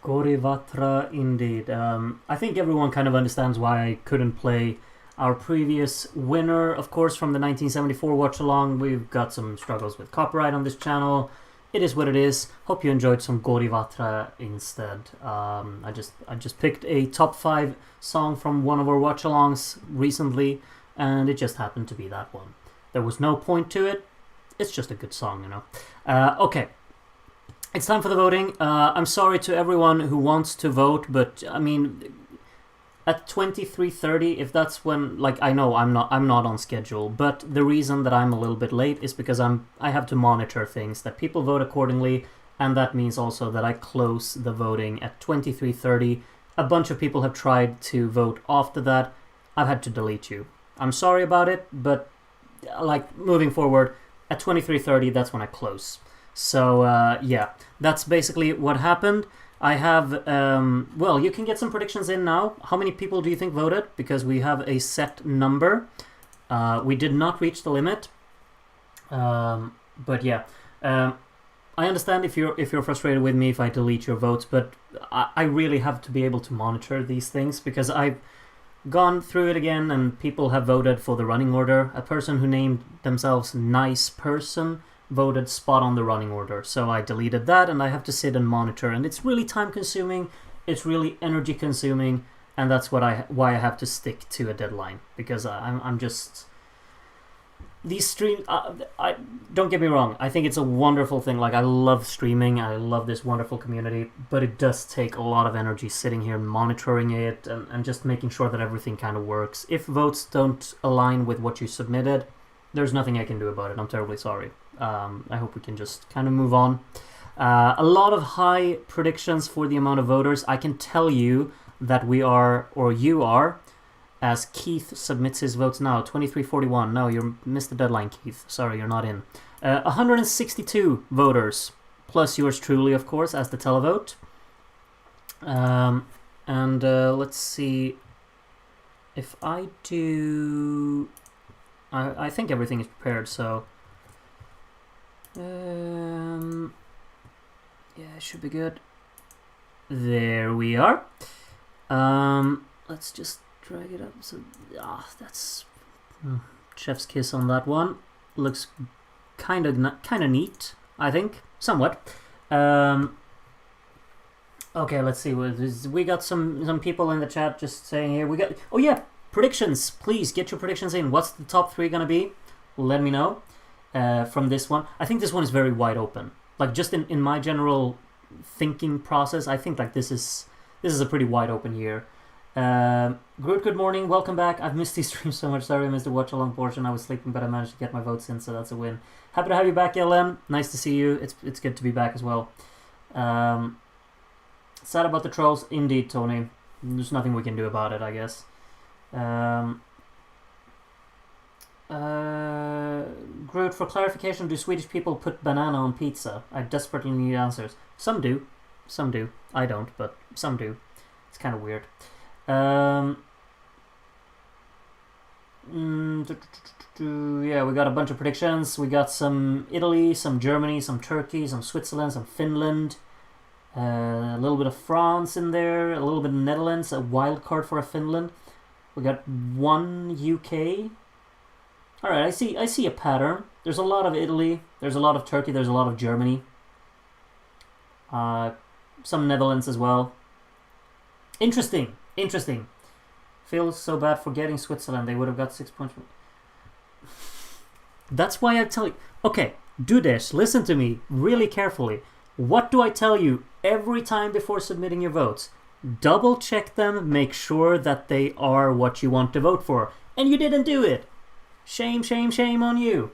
Gorivatra indeed. I think everyone kind of understands why I couldn't play our previous winner. Of course, from the 1974 watch along, we've got some struggles with copyright on this channel. It is what it is. Hope you enjoyed some Gorivatra instead. I just picked a top 5 song from one of our watch alongs recently, and it just happened to be that one. There was no point to it. It's just a good song, you know. Okay. It's time for the voting. I'm sorry to everyone who wants to vote, but I mean, at 23:30, if that's when, like, I know I'm not on schedule, but the reason that I'm a little bit late is because I have to monitor things, that people vote accordingly, and that means also that I close the voting at 23:30. A bunch of people have tried to vote after that. I've had to delete you. I'm sorry about it, but like moving forward, at 23:30, that's when I close. So, yeah, that's basically what happened. I have, well, you can get some predictions in now. How many people do you think voted? Because we have a set number. We did not reach the limit. But yeah, I understand if you're frustrated with me if I delete your votes, but I really have to be able to monitor these things because I've gone through it again and people have voted for the running order. A person who named themselves Nice Person voted spot on the running order, so I deleted that and I have to sit and monitor, and it's really time consuming, it's really energy consuming, and that's why I have to stick to a deadline, because I'm just these streams. I don't get me wrong, I think it's a wonderful thing. Like, I love streaming, I love this wonderful community, but it does take a lot of energy sitting here monitoring it and just making sure that everything kind of works. If votes don't align with what you submitted, there's nothing I can do about it. I'm terribly sorry. I hope we can just kind of move on. A lot of high predictions for the amount of voters. I can tell you that we are, or you are, as Keith submits his votes now, 2341. No, you missed the deadline, Keith. Sorry, you're not in. 162 voters, plus yours truly, of course, as the televote. And let's see if I do... I think everything is prepared, so... yeah, it should be good. There we are. Let's just drag it up. So, that's chef's kiss on that one. Looks kind of neat, I think, somewhat. Okay, let's see. We got some people in the chat just saying here. We got. Oh yeah, predictions. Please get your predictions in. What's the top 3 gonna be? Let me know. From this one, I think this one is very wide open. Like, just in my general thinking process, I think like this is a pretty wide open year. Groot, good morning, welcome back. I've missed these streams so much. Sorry I missed the watch along portion. I was sleeping, but I managed to get my votes in, so that's a win. Happy to have you back, LM. Nice to see you. It's good to be back as well. Sad about the trolls, indeed, Tony. There's nothing we can do about it, I guess. Groot, for clarification, do Swedish people put banana on pizza? I desperately need answers. Some do. Some do. I don't, but some do. It's kind of weird. Yeah, we got a bunch of predictions. We got some Italy, some Germany, some Turkey, some Switzerland, some Finland. A little bit of France in there. A little bit of Netherlands. A wild card for a Finland. We got one UK. Alright, I see a pattern. There's a lot of Italy, there's a lot of Turkey, there's a lot of Germany. Some Netherlands as well. Interesting. Feels so bad for getting Switzerland. They would have got 6 points. That's why I tell you... Okay, do this. Listen to me really carefully. What do I tell you every time before submitting your votes? Double check them, make sure that they are what you want to vote for. And you didn't do it. Shame on you.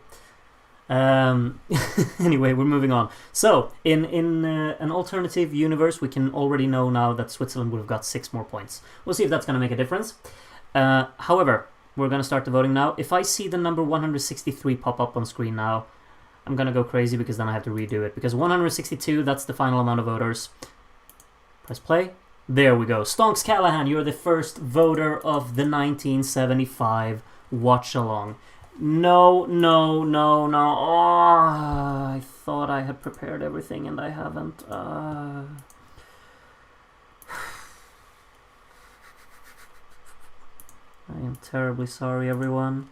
Anyway, we're moving on. So, in an alternative universe, we can already know now that Switzerland would have got 6 more points. We'll see if that's going to make a difference. However, we're going to start the voting now. If I see the number 163 pop up on screen now, I'm going to go crazy because then I have to redo it. Because 162, that's the final amount of voters. Press play. There we go. Stonks Callahan, you're the first voter of the 1975 watch along. No. Oh, I thought I had prepared everything and I haven't. am terribly sorry, everyone.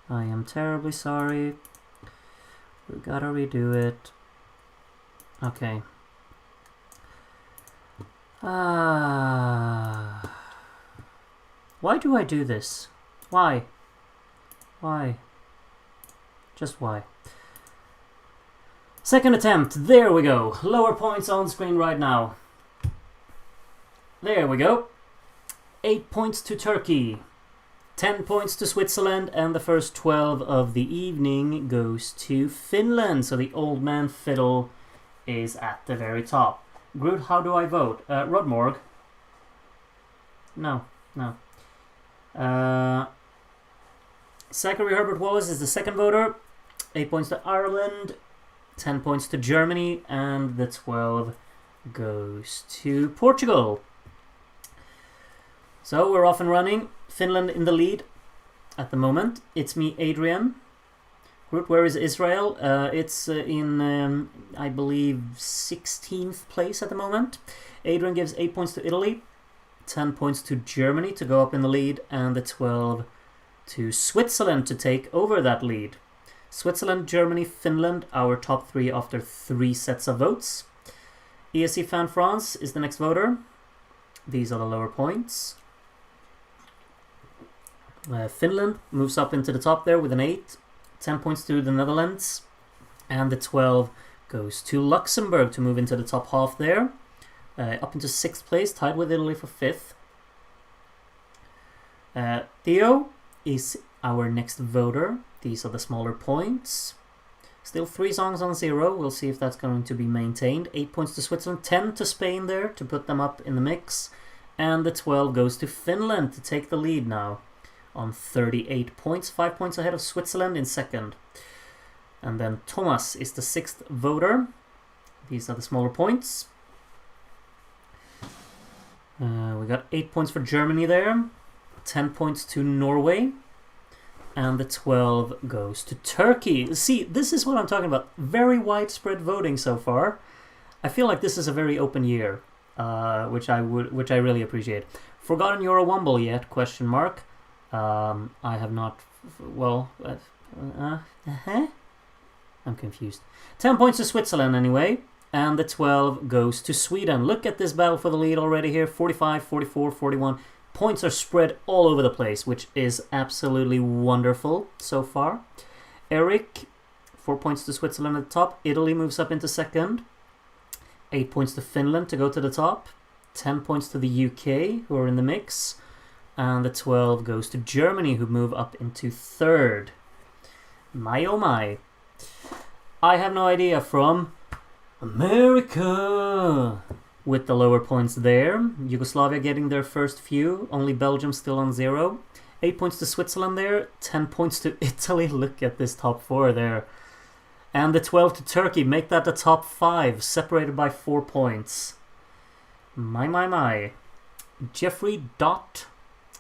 I am terribly sorry. We gotta redo it. Okay. Why do I do this? Why? Why? Just why? Second attempt. There we go. Lower points on screen right now. There we go. 8 points to Turkey. 10 points to Switzerland, and the first 12 of the evening goes to Finland. So the old man fiddle is at the very top. Groot, how do I vote? Rodmorg? No. Zachary Herbert Wallace is the second voter. 8 points to Ireland, 10 points to Germany, and the 12 goes to Portugal. So we're off and running. Finland in the lead at the moment. It's me, Adrian. Groot, where is Israel? It's in, I believe, 16th place at the moment. Adrian gives 8 points to Italy, 10 points to Germany to go up in the lead, and the 12 to Switzerland to take over that lead. Switzerland, Germany, Finland, our top 3 after 3 sets of votes. ESC Fan France is the next voter. These are the lower points. Finland moves up into the top there with an 8. 10 points to the Netherlands. And the 12 goes to Luxembourg to move into the top half there. Up into 6th place, tied with Italy for 5th. Theo is our next voter. These are the smaller points. Still 3 songs on 0. We'll see if that's going to be maintained. 8 points to Switzerland, 10 to Spain there to put them up in the mix. And the 12 goes to Finland to take the lead now on 38 points. 5 points ahead of Switzerland in second. And then Thomas is the 6th voter. These are the smaller points. We got 8 points for Germany there. 10 points to Norway. And the 12 goes to Turkey. See, this is what I'm talking about. Very widespread voting so far. I feel like this is a very open year, which I really appreciate. Forgotten Euro Wumble yet? Question mark. I have not. Well, I'm confused. 10 points to Switzerland anyway, and the 12 goes to Sweden. Look at this battle for the lead already here. 45, 44, 41. Points are spread all over the place, which is absolutely wonderful so far. Eric, 4 points to Switzerland at the top. Italy moves up into second. 8 points to Finland to go to the top. 10 points to the UK, who are in the mix. And the 12 goes to Germany, who move up into third. My oh my. I have no idea from America. With the lower points there. Yugoslavia getting their first few. Only Belgium still on 0. 8 points to Switzerland there. 10 points to Italy. Look at this top 4 there. And the 12 to Turkey. Make that the top 5. Separated by 4 points. My. Jeffrey Dot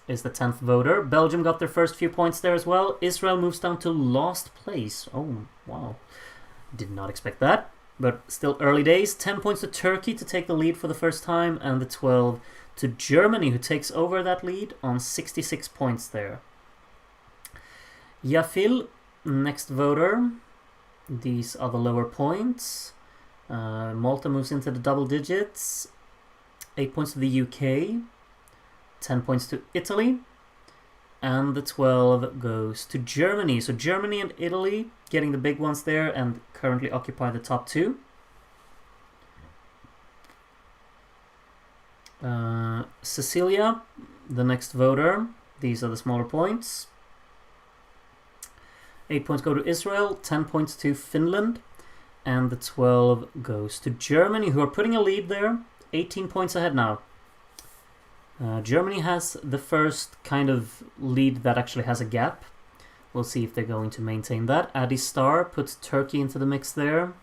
is the 10th voter. Belgium got their first few points there as well. Israel moves down to last place. Oh, wow. Did not expect that. But still early days. 10 points to Turkey to take the lead for the first time. And the 12 to Germany, who takes over that lead on 66 points there. Yafil, next voter. These are the lower points. Malta moves into the double digits. 8 points to the UK. 10 points to Italy. And the 12 goes to Germany. So Germany and Italy getting the big ones there and currently occupy the top 2. Cecilia, the next voter. These are the smaller points. 8 points go to Israel, 10 points to Finland, and the 12 goes to Germany, who are putting a lead there. 18 points ahead now. Germany has the first kind of lead that actually has a gap. We'll see if they're going to maintain that. Adi Star puts Turkey into the mix there.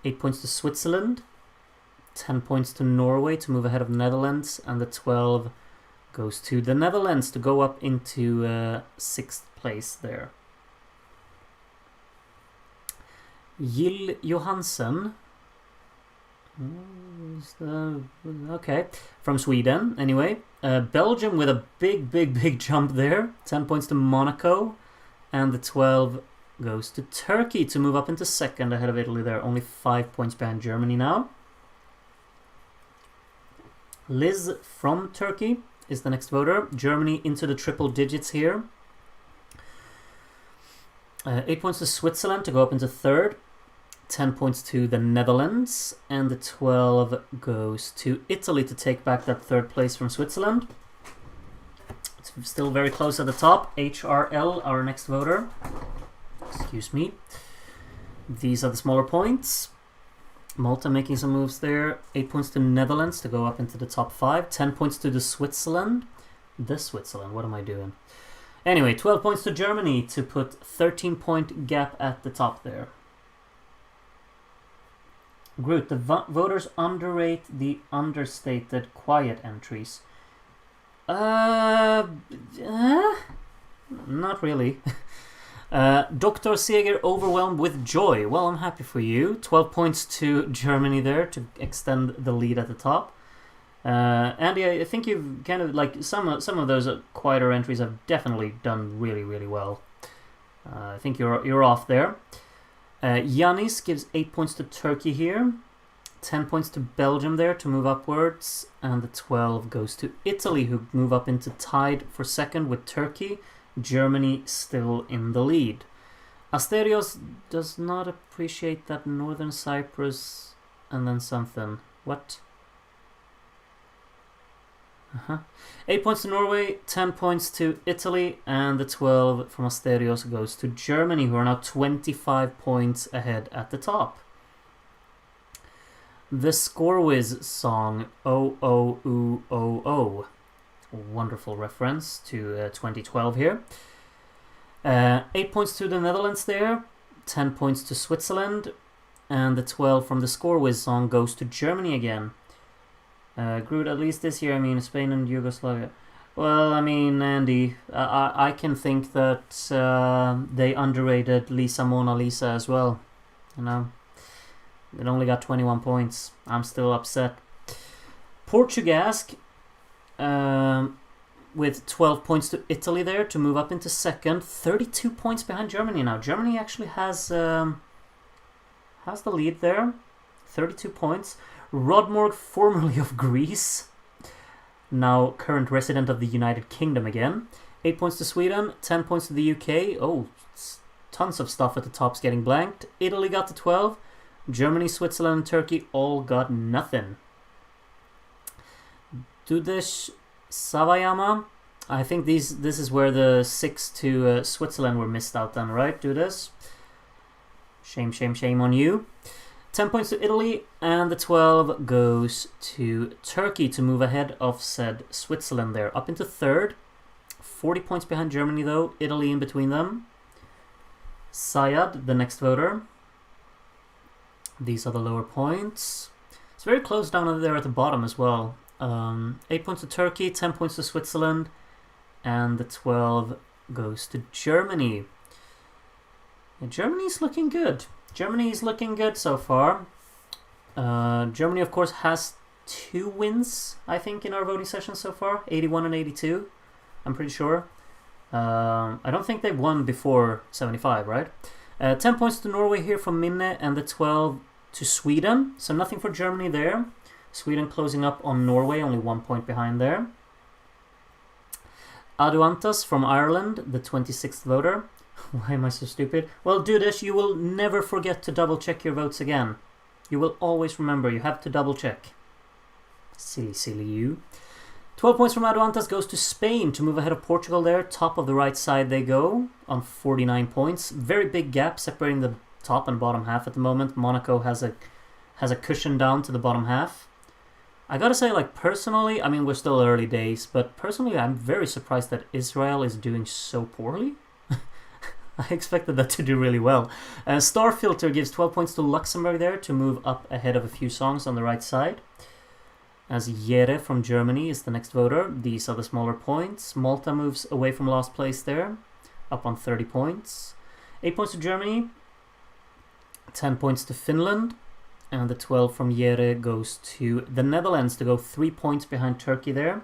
8 points to Switzerland. 10 points to Norway to move ahead of the Netherlands. And the 12 goes to the Netherlands to go up into 6th place there. Jill Johansen. Okay, from Sweden, anyway. Belgium with a big jump there. 10 points to Monaco. And the 12 goes to Turkey to move up into second ahead of Italy there. Only 5 points behind Germany now. Liz from Turkey is the next voter. Germany into the triple digits here. 8 points to Switzerland to go up into third. 10 points to the Netherlands. And the 12 goes to Italy to take back that third place from Switzerland. It's still very close at the top. HRL, our next voter. Excuse me. These are the smaller points. Malta making some moves there. 8 points to Netherlands to go up into the top 5. 10 points to the Switzerland. What am I doing? Anyway, 12 points to Germany to put 13-point gap at the top there. Groot, the voters underrate the understated quiet entries. Not really. Dr. Seger overwhelmed with joy. Well, I'm happy for you. 12 points to Germany there to extend the lead at the top. Andy, I think you've kind of like some of those quieter entries have definitely done really well. I think you're off there. Yanis gives 8 points to Turkey here. 10 points to Belgium there to move upwards. And the 12 goes to Italy, who move up into tied for second with Turkey. Germany still in the lead. Asterios does not appreciate that Northern Cyprus and then something. What? 8 points to Norway, 10 points to Italy, and the 12 from Asterios goes to Germany, who are now 25 points ahead at the top. The Scorewiz song, Oh Oh Ooh Oh Oh. Wonderful reference to 2012 here. 8 points to the Netherlands there, 10 points to Switzerland, and the 12 from the Scorewiz song goes to Germany again. Groot, at least this year, I mean, Spain and Yugoslavia. Well, I mean, Andy, I can think that they underrated Lisa Mona Lisa as well. You know, it only got 21 points. I'm still upset. Portugasque, with 12 points to Italy there to move up into second. 32 points behind Germany now. Germany actually has the lead there. 32 points. Rodmorg, formerly of Greece, now current resident of the United Kingdom again. 8 points to Sweden, 10 points to the UK. Oh, tons of stuff at the top's getting blanked. Italy got to 12. Germany, Switzerland, and Turkey all got nothing. Dudesh Savayama. I think this is where the 6 to Switzerland were missed out then, right? Dudesh. Shame on you. 10 points to Italy, and the 12 goes to Turkey to move ahead of said Switzerland there. Up into third. 40 points behind Germany though, Italy in between them. Sayad, the next voter. These are the lower points. It's very close down there at the bottom as well. 8 points to Turkey, 10 points to Switzerland, and the 12 goes to Germany. And Germany's looking good. Germany is looking good so far. Germany, of course, has 2 wins, I think, in our voting session so far. 81 and 82, I'm pretty sure. I don't think they've won before 75, right? 10 points to Norway here from Minne, and the 12 to Sweden. So nothing for Germany there. Sweden closing up on Norway, only 1 point behind there. Aduantas from Ireland, the 26th voter. Why am I so stupid? Well, do this. You will never forget to double check your votes again. You will always remember. You have to double check. Silly you. 12 points from Aduantas goes to Spain to move ahead of Portugal there. Top of the right side they go on 49 points. Very big gap separating the top and bottom half at the moment. Monaco has a cushion down to the bottom half. I gotta say, like, personally, I mean, we're still early days, but personally I'm very surprised that Israel is doing so poorly. I expected that to do really well. Starfilter gives 12 points to Luxembourg there to move up ahead of a few songs on the right side. As Jere from Germany is the next voter. These are the smaller points. Malta moves away from last place there, up on 30 points. 8 points to Germany. 10 points to Finland. and the 12 from Jere goes to the Netherlands to go 3 points behind Turkey there.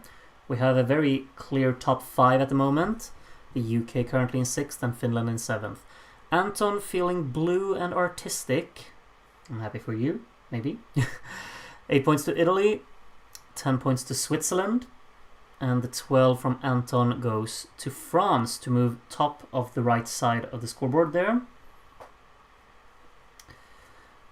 We have a very clear top 5 at the moment. The UK currently in 6th and Finland in 7th. Anton feeling blue and artistic. I'm happy for you, maybe. 8 points to Italy, 10 points to Switzerland, and the 12 from Anton goes to France to move top of the right side of the scoreboard there.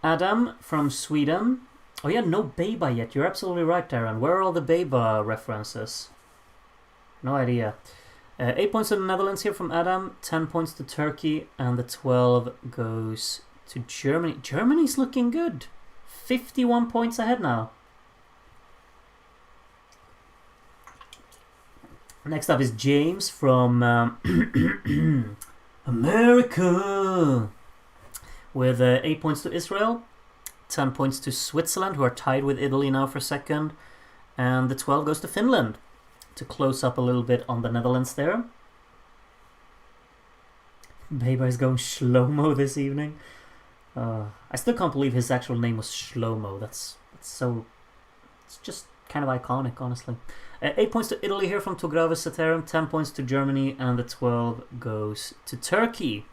Adam from Sweden. Oh yeah, no Beba yet. You're absolutely right, Darren. Where are all the Beba references? No idea. 8 points to the Netherlands here from Adam. 10 points to Turkey. And the 12 goes to Germany. Germany's looking good. 51 points ahead now. Next up is James from America. With 8 points to Israel. 10 points to Switzerland, who are tied with Italy now for second. And the 12 goes to Finland to close up a little bit on the Netherlands there. Beba is going Shlomo this evening. I still can't believe his actual name was Shlomo. That's so... It's just kind of iconic, honestly. 8 points to Italy here from Togravis Saterum. 10 points to Germany. And the 12 goes to Turkey.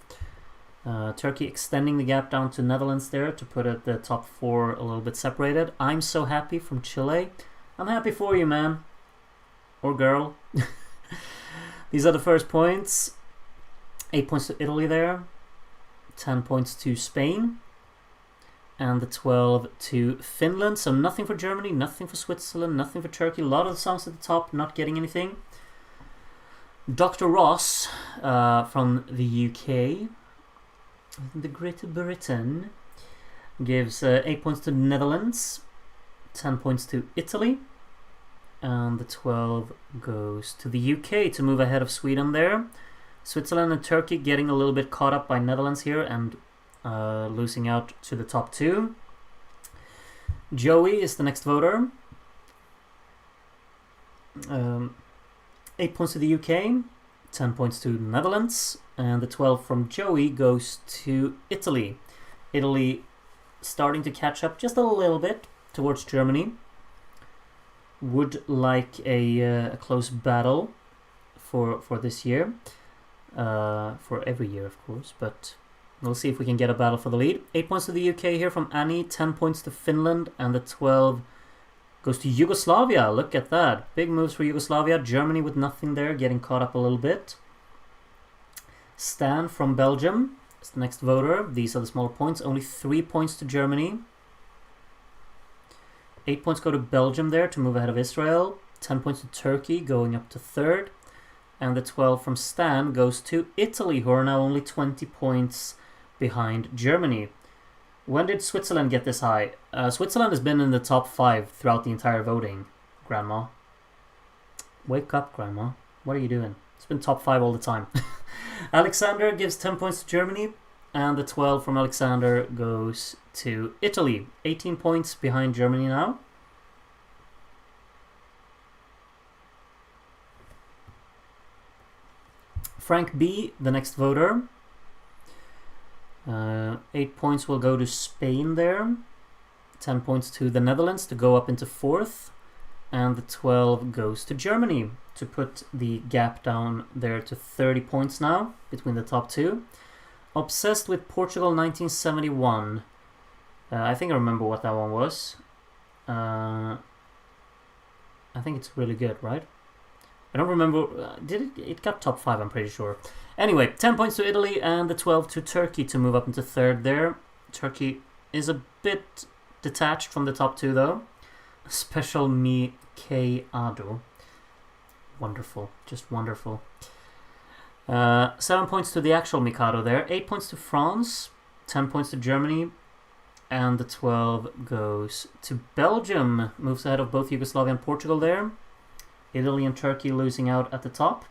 Turkey extending the gap down to Netherlands there to put it the top 4 a little bit separated. I'm so happy from Chile. I'm happy for you, man. Or girl. These are the first points. 8 points to Italy there. 10 points to Spain. And the 12 to Finland. So nothing for Germany, nothing for Switzerland, nothing for Turkey. A lot of the songs at the top not getting anything. Dr. Ross from the UK. The Great Britain gives 8 points to the Netherlands, 10 points to Italy, and the 12 goes to the UK to move ahead of Sweden there. Switzerland and Turkey getting a little bit caught up by Netherlands here and losing out to the top 2. Joey is the next voter. 8 points to the UK, 10 points to the Netherlands, and the 12 from Joey goes to Italy. Italy starting to catch up just a little bit towards Germany. Would like a close battle for this year. For every year, of course, but we'll see if we can get a battle for the lead. 8 points to the UK here from Annie, 10 points to Finland, and the 12 goes to Yugoslavia. Look at that. Big moves for Yugoslavia. Germany with nothing there, getting caught up a little bit. Stan from Belgium is the next voter. These are the smaller points. Only 3 points to Germany. 8 points go to Belgium there to move ahead of Israel. 10 points to Turkey, going up to 3rd. And the 12 from Stan goes to Italy, who are now only 20 points behind Germany. When did Switzerland get this high? Switzerland has been in the top 5 throughout the entire voting, Grandma. Wake up, Grandma. What are you doing? It's been top 5 all the time. Alexander gives 10 points to Germany, and the 12 from Alexander goes to Italy. 18 points behind Germany now. Frank B, the next voter. 8 points will go to Spain there. 10 points to the Netherlands to go up into 4th. And the 12 goes to Germany to put the gap down there to 30 points now between the top 2. Obsessed with Portugal 1971. I think I remember what that one was. I think it's really good, right? I don't remember. It got top 5, I'm pretty sure. Anyway, 10 points to Italy and the 12 to Turkey to move up into 3rd there. Turkey is a bit detached from the top 2 though. Special me Ado. Wonderful. Just wonderful. 7 points to the actual Mikado there. 8 points to France. 10 points to Germany. And the 12 goes to Belgium. Moves ahead of both Yugoslavia and Portugal there. Italy and Turkey losing out at the top.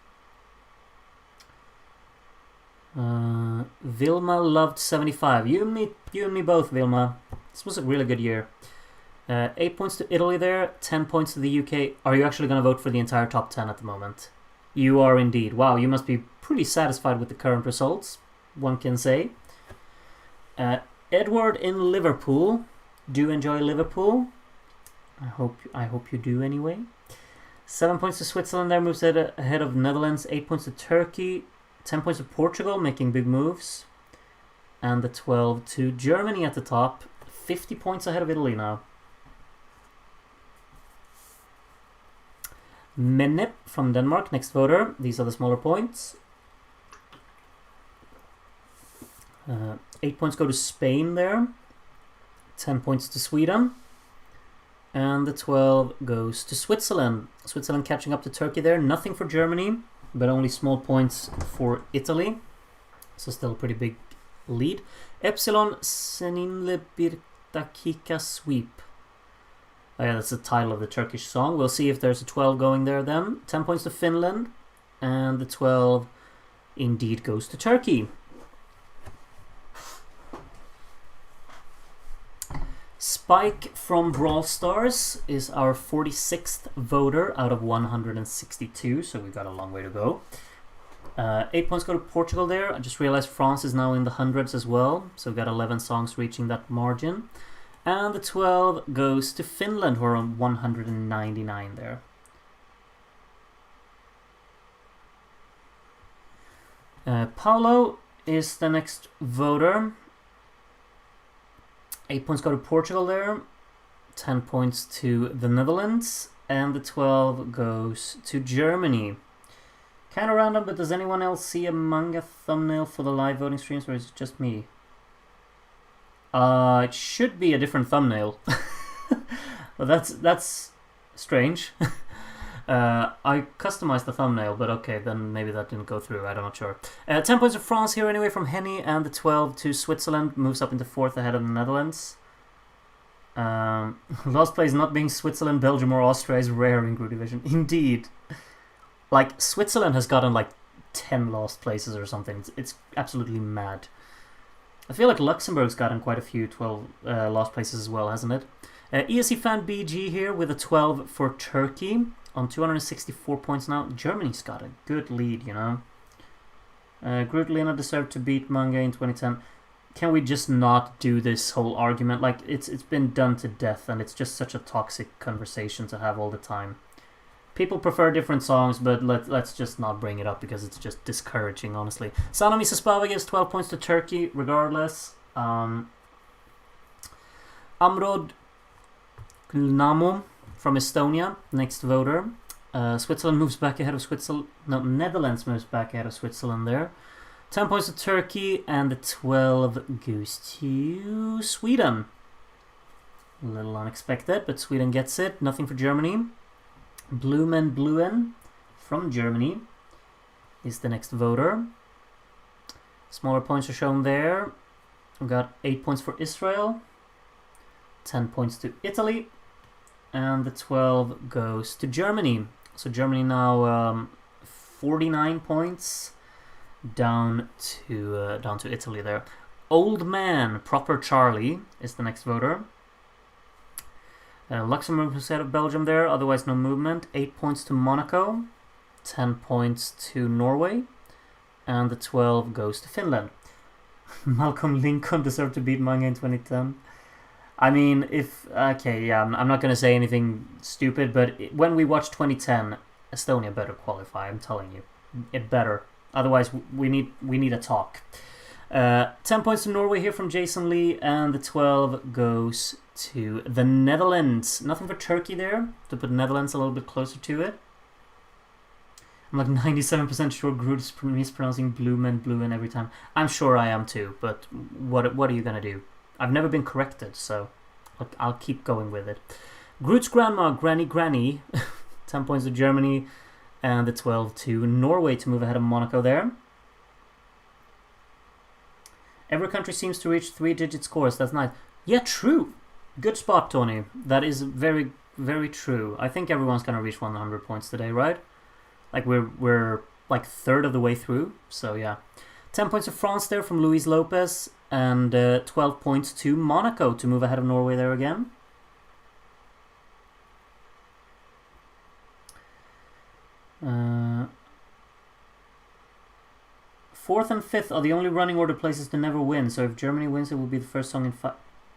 Vilma loved 75. You and me both, Vilma. This was a really good year. 8 points to Italy there, 10 points to the UK. Are you actually going to vote for the entire top 10 at the moment? You are indeed. Wow, you must be pretty satisfied with the current results, one can say. Edward in Liverpool do enjoy Liverpool. I hope you do anyway. 7 points to Switzerland there, moves ahead of Netherlands. 8 points to Turkey. 10 points to Portugal, making big moves. And the 12 to Germany at the top. 50 points ahead of Italy now. Menip from Denmark, next voter. These are the smaller points. 8 points go to Spain there. 10 points to Sweden. And the 12 goes to Switzerland. Switzerland catching up to Turkey there. Nothing for Germany, but only small points for Italy. So still a pretty big lead. Epsilon Seninle Birtakika Sweep. Oh yeah, that's the title of the Turkish song. We'll see if there's a 12 going there then. 10 points to Finland. And the 12 indeed goes to Turkey. Spike from Brawl Stars is our 46th voter out of 162, so we've got a long way to go. 8 points go to Portugal there. I just realized France is now in the hundreds as well, so we've got 11 songs reaching that margin. And the 12 goes to Finland, who are on 199 there. Paulo is the next voter. 8 points go to Portugal there. 10 points to the Netherlands. And the 12 goes to Germany. Kind of random, but does anyone else see a manga thumbnail for the live voting streams, or is it just me? It should be a different thumbnail. Well, that's strange. I customized the thumbnail, but okay, then maybe that didn't go through. I'm not sure. 10 points to France here anyway from Henny, and the 12 to Switzerland moves up into 4th ahead of the Netherlands. Last place not being Switzerland, Belgium, or Austria is rare in group division. Indeed. Like, Switzerland has gotten like 10 lost places or something. It's absolutely mad. I feel like Luxembourg's gotten quite a few 12 lost places as well, hasn't it? ESC fan BG here with a 12 for Turkey on 264 points now. Germany's got a good lead, you know. Groot Lena deserved to beat Manga in 2010. Can we just not do this whole argument? Like, it's been done to death, and it's just such a toxic conversation to have all the time. People prefer different songs, but let's just not bring it up because it's just discouraging, honestly. Sanami Saspava gives 12 points to Turkey, regardless. Amrod Kulnamo from Estonia, next voter. Switzerland moves back ahead of Switzerland. No, Netherlands moves back ahead of Switzerland there. 10 points to Turkey, and the 12 goes to Sweden. A little unexpected, but Sweden gets it. Nothing for Germany. Bluen from Germany is the next voter. Smaller points are shown there. We've got 8 points for Israel. 10 points to Italy. And the 12 goes to Germany. So Germany now 49 points down to Italy there. Old Man, Proper Charlie is the next voter. Luxembourg instead of Belgium there, otherwise no movement. 8 points to Monaco. 10 points to Norway. And the 12 goes to Finland. Malcolm Lincoln deserved to beat Manga in 2010. I mean, I'm not going to say anything stupid, but when we watch 2010, Estonia better qualify, I'm telling you. It better. Otherwise, we need a talk. 10 points to Norway here from Jason Lee, and the 12 goes to the Netherlands. Nothing for Turkey there, to put Netherlands a little bit closer to it. I'm like 97% sure Groot is mispronouncing Bluen every time. I'm sure I am too, but what are you going to do? I've never been corrected, so I'll keep going with it. Groot's grandma, Granny, 10 points to Germany, and the 12 to Norway to move ahead of Monaco there. Every country seems to reach 3-digit scores. That's nice. Yeah, true. Good spot, Tony. That is very, very true. I think everyone's gonna reach 100 points today, right? Like we're like third of the way through. So yeah, 10 points to France there from Luis Lopez, and 12 points to Monaco to move ahead of Norway there again. Fourth and fifth are the only running order places to never win, so if Germany wins, it will be the first song in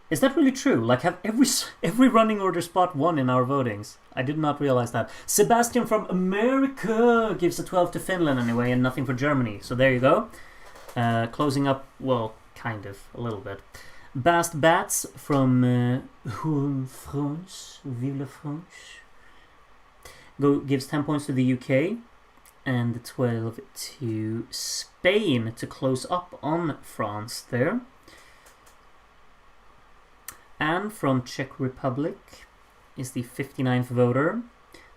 Is that really true? Like, have every running order spot won in our votings? I did not realize that. Sebastian from America gives a 12 to Finland anyway, and nothing for Germany. So there you go. Closing up, well, kind of, a little bit. Bast Bats from France, Vive la France, gives 10 points to the UK, and 12 to Spain to close up on France there. Anne from Czech Republic is the 59th voter.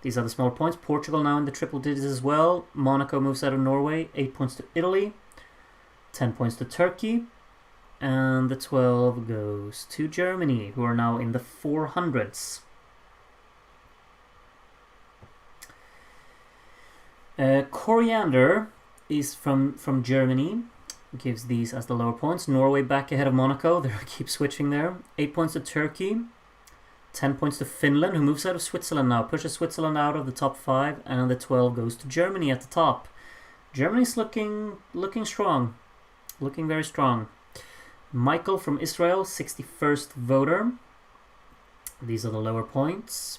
These are the small points. Portugal now in the triple digits as well. Monaco moves out of Norway. 8 points to Italy. 10 points to Turkey. And the 12 goes to Germany, who are now in the 400s. Coriander is from Germany. Gives these as the lower points. Norway back ahead of Monaco. They keep switching there. 8 points to Turkey. 10 points to Finland, who moves out of Switzerland now. Pushes Switzerland out of the top 5. And the 12 goes to Germany at the top. Germany's looking strong. Looking very strong. Michael from Israel, 61st voter. These are the lower points.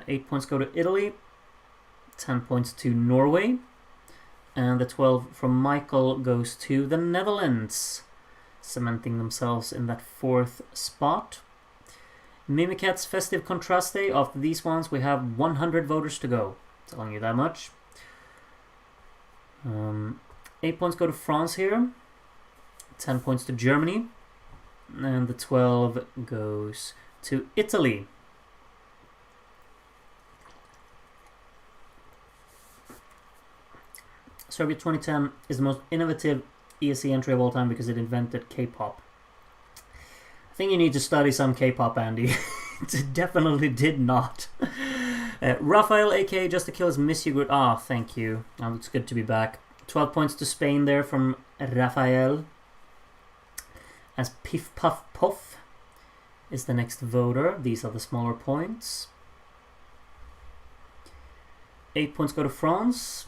8 points go to Italy. 10 points to Norway. And the 12 from Michael goes to the Netherlands, cementing themselves in that 4th spot. Mimikat's Festive Contraste. After these ones, we have 100 voters to go. Telling you that much. 8 points go to France here. 10 points to Germany. And the 12 goes to Italy. Serbia 2010 is the most innovative ESC entry of all time because it invented K-pop. I think you need to study some K-pop, Andy. It definitely did not. Rafael, aka Just to Kill, is Miss You Good. Ah, thank you. It's good to be back. 12 points to Spain there from Rafael. As Piff Puff Puff is the next voter. These are the smaller points. 8 points go to France.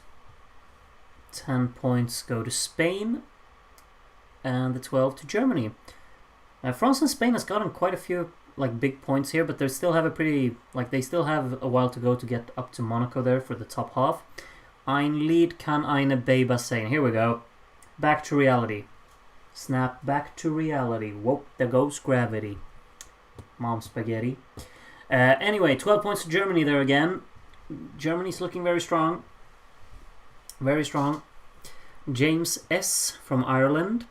10 points go to Spain. And the 12 to Germany. France and Spain has gotten quite a few big points here, but they still have they still have a while to go to get up to Monaco there for the top half. Ein Lied kann eine Beba sein. Here we go. Back to reality. Snap back to reality. Whoop, there goes gravity. Mom spaghetti. Anyway, 12 points to Germany there again. Germany's looking very strong. Very strong. James S. from Ireland.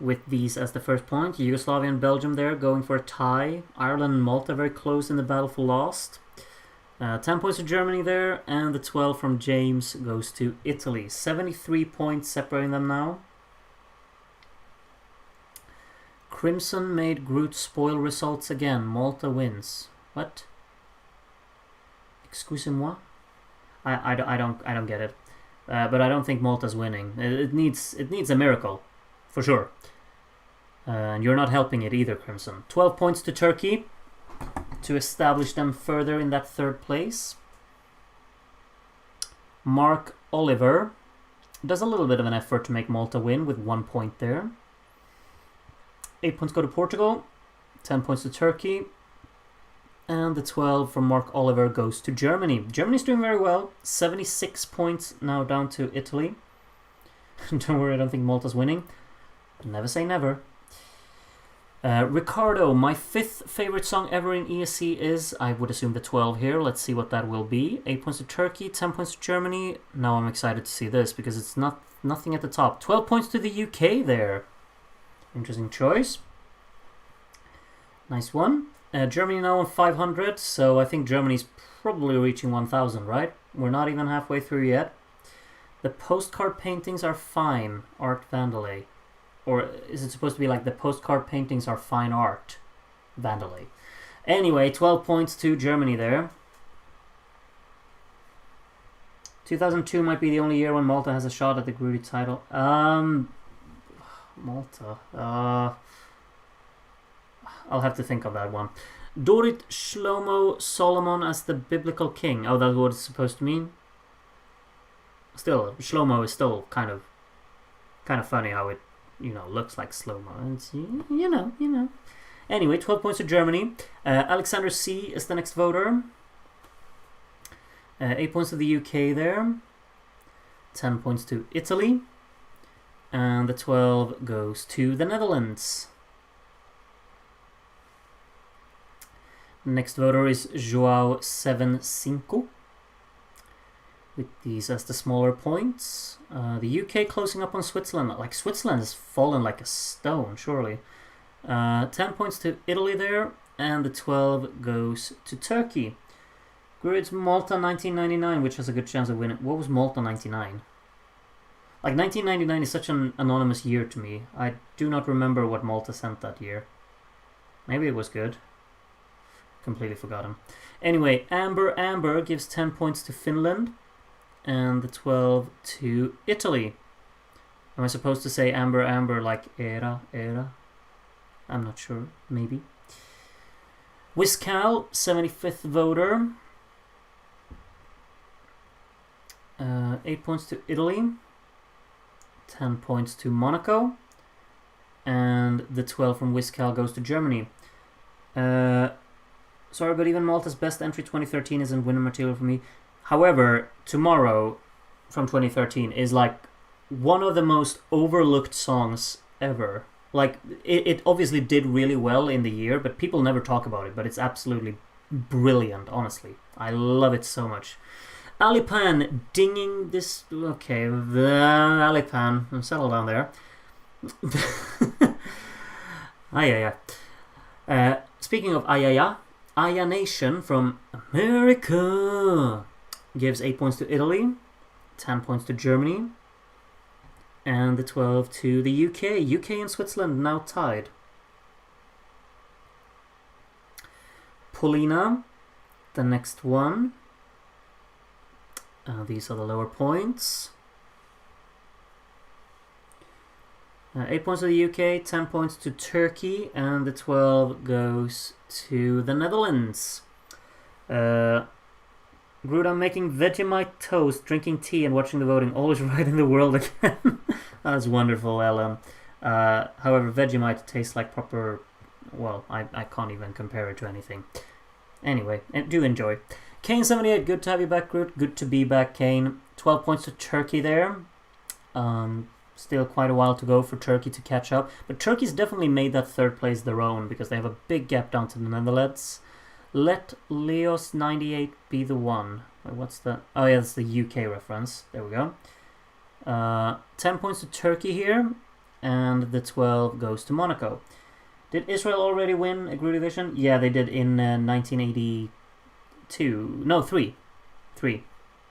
With these as the first point. Yugoslavia and Belgium there going for a tie. Ireland and Malta very close in the battle for last. 10 points to Germany there. And the 12 from James goes to Italy. 73 points separating them now. Crimson made Groot spoil results again. Malta wins. What? Excusez-moi? I don't get it. But I don't think Malta's winning. It needs a miracle. For sure. And you're not helping it either, Crimson. 12 points to Turkey to establish them further in that 3rd place. Mark Oliver does a little bit of an effort to make Malta win with 1 point there. 8 points go to Portugal. 10 points to Turkey. And the 12 from Mark Oliver goes to Germany. Germany's doing very well. 76 points now down to Italy. Don't worry, I don't think Malta's winning. Never say never. Ricardo, my 5th favorite song ever in ESC is, I would assume, the 12 here. Let's see what that will be. 8 points to Turkey, 10 points to Germany. Now I'm excited to see this because it's nothing at the top. 12 points to the UK there. Interesting choice. Nice one. Germany now on 500, so I think Germany's probably reaching 1,000, right? We're not even halfway through yet. The postcard paintings are fine. Art Vandalay. Or is it supposed to be the postcard paintings are fine art? Vandalay. Anyway, 12 points to Germany there. 2002 might be the only year when Malta has a shot at the Grudy title. Malta. I'll have to think of that one. Dorit Shlomo Solomon as the biblical king. Oh, that's what it's supposed to mean? Still, Shlomo is still kind of funny how it looks like slow-mo. It's, you know. Anyway, 12 points to Germany. Alexander C. is the next voter. 8 points to the UK there. 10 points to Italy. And the 12 goes to the Netherlands. Next voter is Joao 75. With these as the smaller points. The UK closing up on Switzerland. Like, Switzerland has fallen like a stone, surely. 10 points to Italy there. And the 12 goes to Turkey. Grids Malta 1999, which has a good chance of winning. What was Malta 99? Like, 1999 is such an anonymous year to me. I do not remember what Malta sent that year. Maybe it was good. Completely forgotten. Anyway, Amber gives 10 points to Finland. And the 12 to Italy. Am I supposed to say Amber like era? I'm not sure. Maybe. Wiscal, 75th voter. 8 points to Italy. 10 points to Monaco. And the 12 from Wiscal goes to Germany. Sorry, but even Malta's best entry 2013 isn't winner material for me. However, Tomorrow from 2013 is like one of the most overlooked songs ever. Like, it obviously did really well in the year, but people never talk about it. But it's absolutely brilliant, honestly. I love it so much. Alipan dinging this... Okay, Alipan, settle down there. Speaking of Aya Nation from America gives 8 points to Italy, 10 points to Germany, and the 12 to the UK. UK and Switzerland now tied. Polina, the next one. These are the lower points. 8 points to the UK, 10 points to Turkey, and the 12 goes to the Netherlands. Gruda making Vegemite toast, drinking tea, and watching the voting. Always right in the world again. That's wonderful, Ellen. However, Vegemite tastes like proper... Well, I can't even compare it to anything. Anyway, do enjoy. Kane78, good to have you back, Groot. Good to be back, Kane. 12 points to Turkey there. Still quite a while to go for Turkey to catch up. But Turkey's definitely made that third place their own because they have a big gap down to the Netherlands. Let Leos 98 be the one. Wait, what's that? Oh yeah, that's the UK reference. There we go. 10 points to Turkey here. And the 12 goes to Monaco. Did Israel already win a group division? Yeah, they did in 1982. No, 3.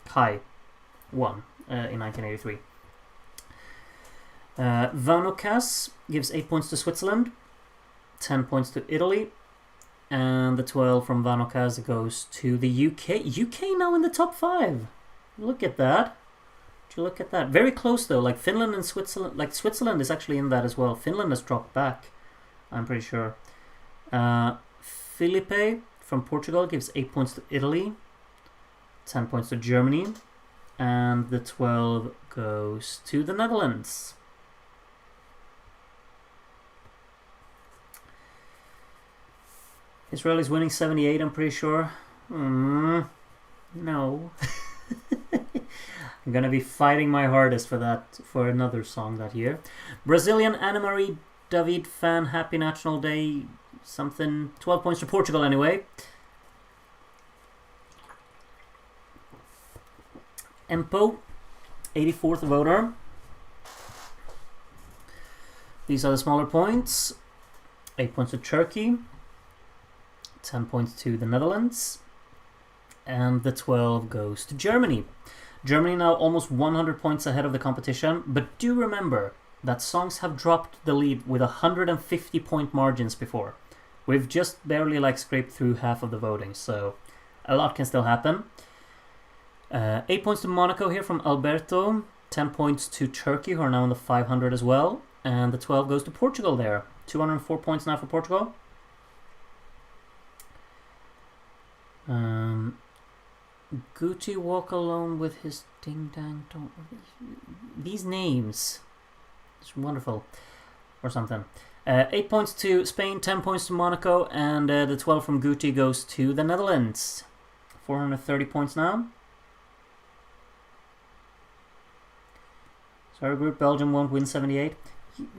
Kai won in 1983. Vanokas gives 8 points to Switzerland, 10 points to Italy, and the 12 from Vanokas goes to the UK. UK now in the top 5. Look at that. Would you look at that? Very close though, like Finland and Switzerland. Like Switzerland is actually in that as well. Finland has dropped back, I'm pretty sure. Felipe from Portugal gives 8 points to Italy, 10 points to Germany, and the 12 goes to the Netherlands. Israel is winning 78, I'm pretty sure. No. I'm gonna be fighting my hardest for that, for another song that year. Brazilian Anna-Marie David fan, happy National Day, something. 12 points to Portugal anyway. Empo, 84th voter. These are the smaller points. 8 points to Turkey. 10 points to the Netherlands. And the 12 goes to Germany. Germany now almost 100 points ahead of the competition. But do remember that songs have dropped the lead with 150 point margins before. We've just barely scraped through half of the voting, so a lot can still happen. 8 points to Monaco here from Alberto. 10 points to Turkey, who are now in the 500 as well. And the 12 goes to Portugal there. 204 points now for Portugal. Gucci walk alone with his ding dang dong. These names, it's wonderful. or something. 8 points to Spain, 10 points to Monaco, and the 12 from Guti goes to the Netherlands. 430 points now. Sorry, group, Belgium won't win 78.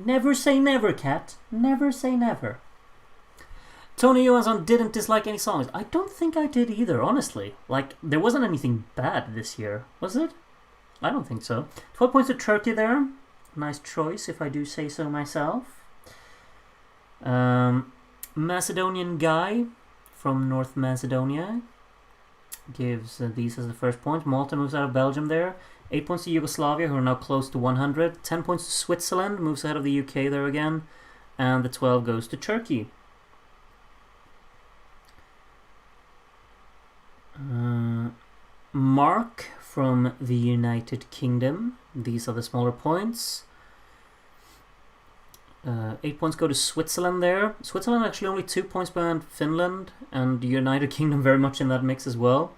Never say never, Cat. Never say never. Tony Johansson didn't dislike any songs. I don't think I did either, honestly. Like, there wasn't anything bad this year, was it? I don't think so. 12 points to Turkey there. Nice choice, if I do say so myself. Macedonian guy from North Macedonia gives these as the first point. Malta moves out of Belgium there. 8 points to Yugoslavia, who are now close to 100. 10 points to Switzerland, moves ahead of the UK there again. And the 12 goes to Turkey. Mark from the United Kingdom. These are the smaller points. 8 points go to Switzerland there. Switzerland actually only 2 points behind Finland, and the United Kingdom very much in that mix as well.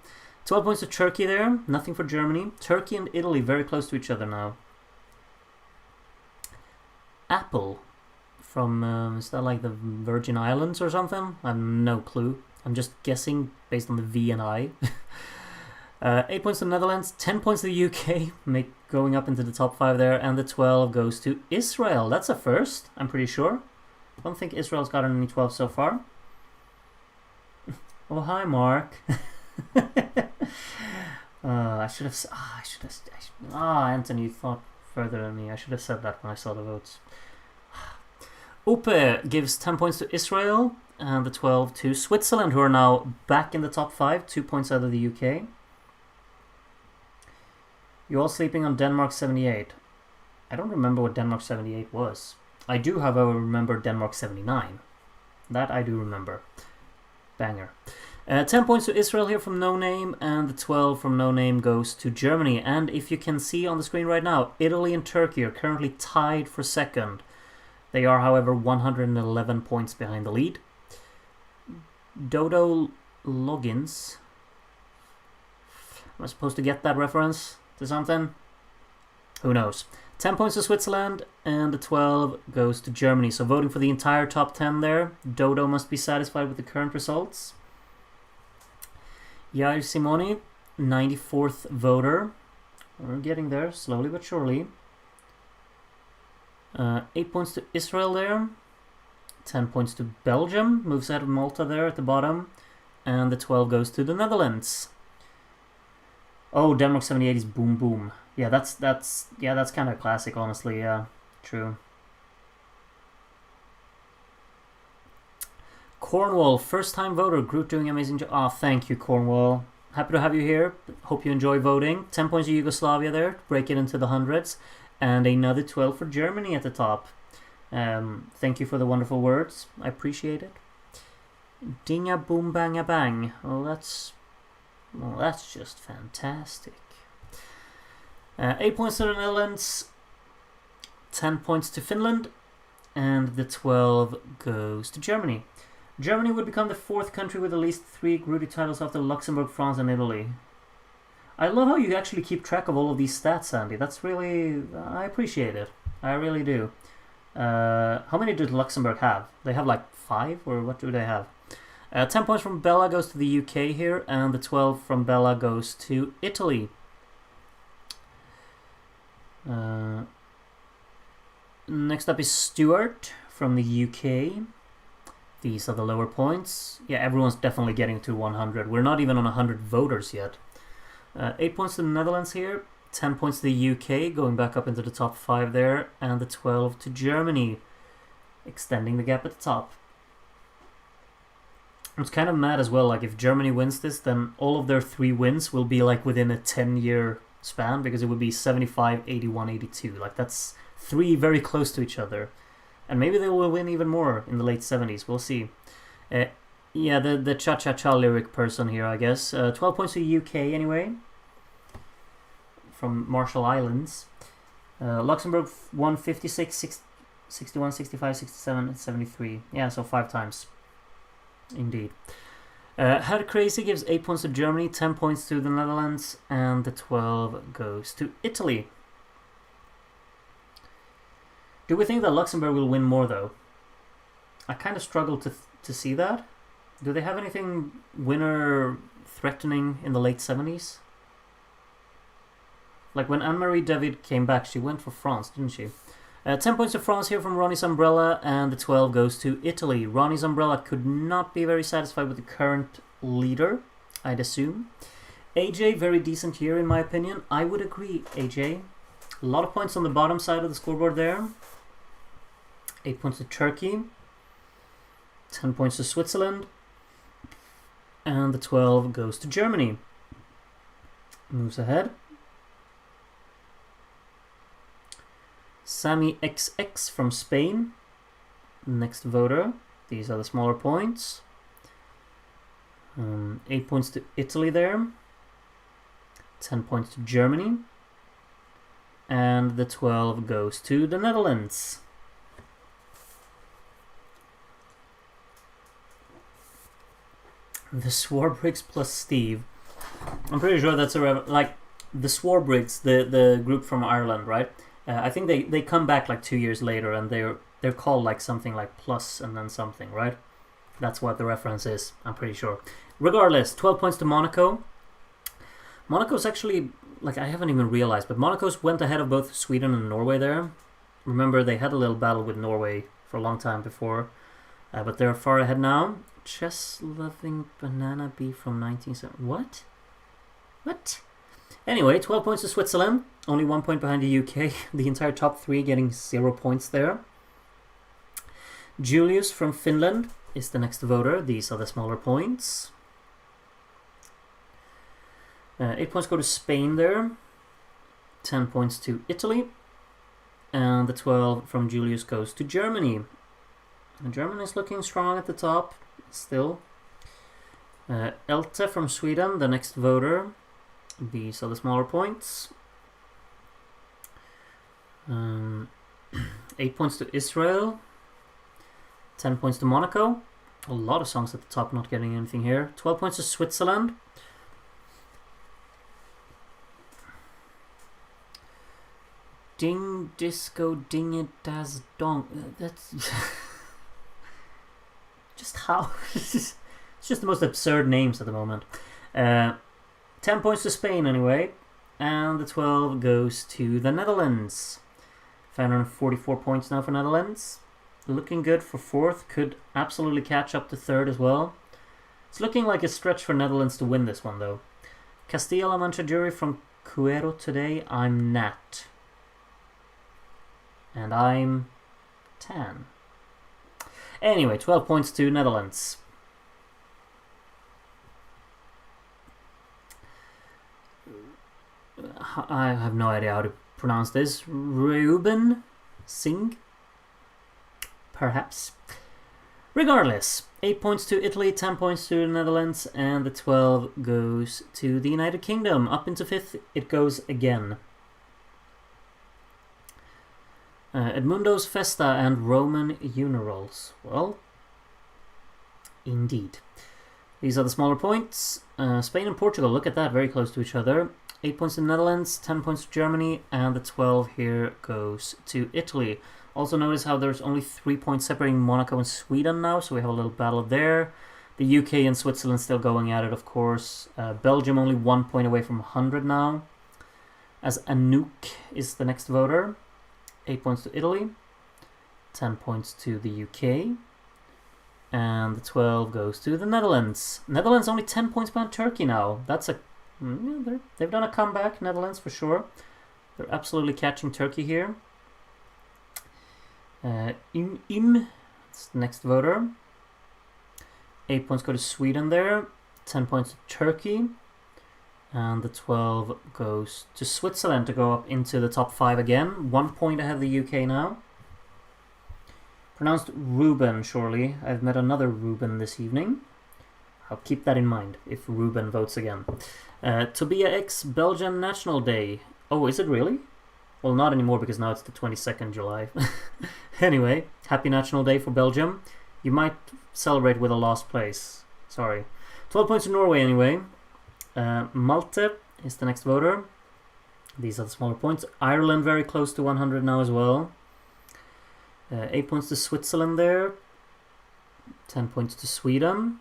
12 points to Turkey there. Nothing for Germany. Turkey and Italy very close to each other now. Apple from, is that like the Virgin Islands or something? I have no clue. I'm just guessing based on the V and I. 8 points to the Netherlands, 10 points to the UK, going up into the top 5 there, and the 12 goes to Israel. That's a first, I'm pretty sure. I don't think Israel's gotten any 12 so far. Oh, hi, Mark. Anthony thought further than me. I should have said that when I saw the votes. Upe gives 10 points to Israel, and the 12 to Switzerland, who are now back in the top 5, 2 points out of the UK. You're all sleeping on Denmark 78. I don't remember what Denmark 78 was. I do, however, remember Denmark 79. That I do remember. Banger. 10 points to Israel here from No Name, and the 12 from No Name goes to Germany. And if you can see on the screen right now, Italy and Turkey are currently tied for second. They are, however, 111 points behind the lead. Dodo Loggins. Am I supposed to get that reference to something? Who knows? 10 points to Switzerland, and the 12 goes to Germany. So voting for the entire top 10 there. Dodo must be satisfied with the current results. Yair Simoni, 94th voter. We're getting there, slowly but surely. 8 points to Israel there. 10 points to Belgium. Moves out of Malta there at the bottom. And the 12 goes to the Netherlands. Oh, Denmark 78 is Boom Boom. Yeah, that's kind of classic, honestly. Yeah, true. Cornwall, first-time voter. Groot doing amazing job. Oh, thank you, Cornwall. Happy to have you here. Hope you enjoy voting. 10 points to Yugoslavia there. Break it into the hundreds. And another 12 for Germany at the top. Thank you for the wonderful words. I appreciate it. Dinga boom banga bang. Well, that's just fantastic. 8 points to the Netherlands, 10 points to Finland, and the 12 goes to Germany. Germany would become the 4th country with at least 3 Grudy titles after Luxembourg, France, and Italy. I love how you actually keep track of all of these stats, Andy. That's really... I appreciate it. I really do. How many did Luxembourg have? They have like 5, or what do they have? 10 points from Bella goes to the UK here, and the 12 from Bella goes to Italy. Next up is Stuart from the UK. These are the lower points. Yeah, everyone's definitely getting to 100. We're not even on 100 voters yet. 8 points to the Netherlands here. 10 points to the UK, going back up into the top 5 there. And the 12 to Germany, extending the gap at the top. It's kind of mad as well, like if Germany wins this, then all of their 3 wins will be like within a 10-year span, because it would be 75, 81, 82. Like that's 3 very close to each other. And maybe they will win even more in the late 70s, we'll see. Yeah, the cha-cha-cha lyric person here, I guess. 12 points to the UK anyway, from Marshall Islands. Luxembourg won 56, 61, 65, 67, 73. Yeah, so 5 times. Indeed. Head Crazy gives 8 points to Germany, 10 points to the Netherlands, and the 12 goes to Italy. Do we think that Luxembourg will win more, though? I kind of struggle to see that. Do they have anything winner threatening in the late 70s? Like when Anne-Marie David came back, she went for France, didn't she? 10 points to France here from Ronnie's Umbrella, and the 12 goes to Italy. Ronnie's Umbrella could not be very satisfied with the current leader, I'd assume. AJ, very decent here in my opinion. I would agree, AJ. A lot of points on the bottom side of the scoreboard there. 8 points to Turkey. 10 points to Switzerland. And the 12 goes to Germany. Moves ahead. Sammy XX from Spain. Next voter. These are the smaller points. 8 points to Italy there. 10 points to Germany. And the 12 goes to the Netherlands. The Swarbriggs plus Steve. I'm pretty sure that's like the Swarbriggs, the group from Ireland, right? I think they come back like 2 years later, and they're called like something like plus and then something, right? That's what the reference is, I'm pretty sure. Regardless, 12 points to Monaco. Monaco's actually, like, I haven't even realized, but Monaco's went ahead of both Sweden and Norway there. Remember, they had a little battle with Norway for a long time before, but they're far ahead now. Chess-loving banana bee from 1970. What? What? Anyway, 12 points to Switzerland. Only 1 point behind the UK. The entire top 3 getting 0 points there. Julius from Finland is the next voter. These are the smaller points. 8 points go to Spain there. 10 points to Italy. And the 12 from Julius goes to Germany. And Germany is looking strong at the top still. Elte from Sweden, the next voter. These are the smaller points. 8 points to Israel. 10 points to Monaco. A lot of songs at the top not getting anything here. 12 points to Switzerland. Ding disco ding it das dong. That's just how it's just the most absurd names at the moment. 10 points to Spain anyway, and the 12 goes to the Netherlands. 544 points now for Netherlands. Looking good for 4th, could absolutely catch up to 3rd as well. It's looking like a stretch for Netherlands to win this one though. Castilla-La Mancha jury from Cuero today. I'm Nat. And I'm Tan. Anyway, 12 points to Netherlands. I have no idea how to pronounce this. Reuben Singh? Perhaps. Regardless, 8 points to Italy, 10 points to the Netherlands, and the 12 goes to the United Kingdom. Up into 5th, it goes again. Edmundo's Festa and Roman Funerals. Well, indeed. These are the smaller points. Spain and Portugal, look at that, very close to each other. 8 points to the Netherlands, 10 points to Germany, and the 12 here goes to Italy. Also notice how there's only 3 points separating Monaco and Sweden now, so we have a little battle there. The UK and Switzerland still going at it, of course. Belgium only 1 point away from 100 now, as Anouk is the next voter. 8 points to Italy, 10 points to the UK, and the 12 goes to the Netherlands. Netherlands only 10 points behind Turkey now. That's they've done a comeback, Netherlands for sure. They're absolutely catching Turkey here. Im, that's the next voter. 8 points go to Sweden there, 10 points to Turkey. And the 12 goes to Switzerland to go up into the top 5 again. 1 point ahead of the UK now. Pronounced Ruben, surely. I've met another Ruben this evening. I'll keep that in mind if Ruben votes again. Tobia X, Belgian National Day. Oh, is it really? Well, not anymore because now it's the 22nd July. Anyway, happy National Day for Belgium. You might celebrate with a lost place. Sorry. 12 points to Norway anyway. Malte is the next voter. These are the smaller points. Ireland very close to 100 now as well. 8 points to Switzerland there. 10 points to Sweden.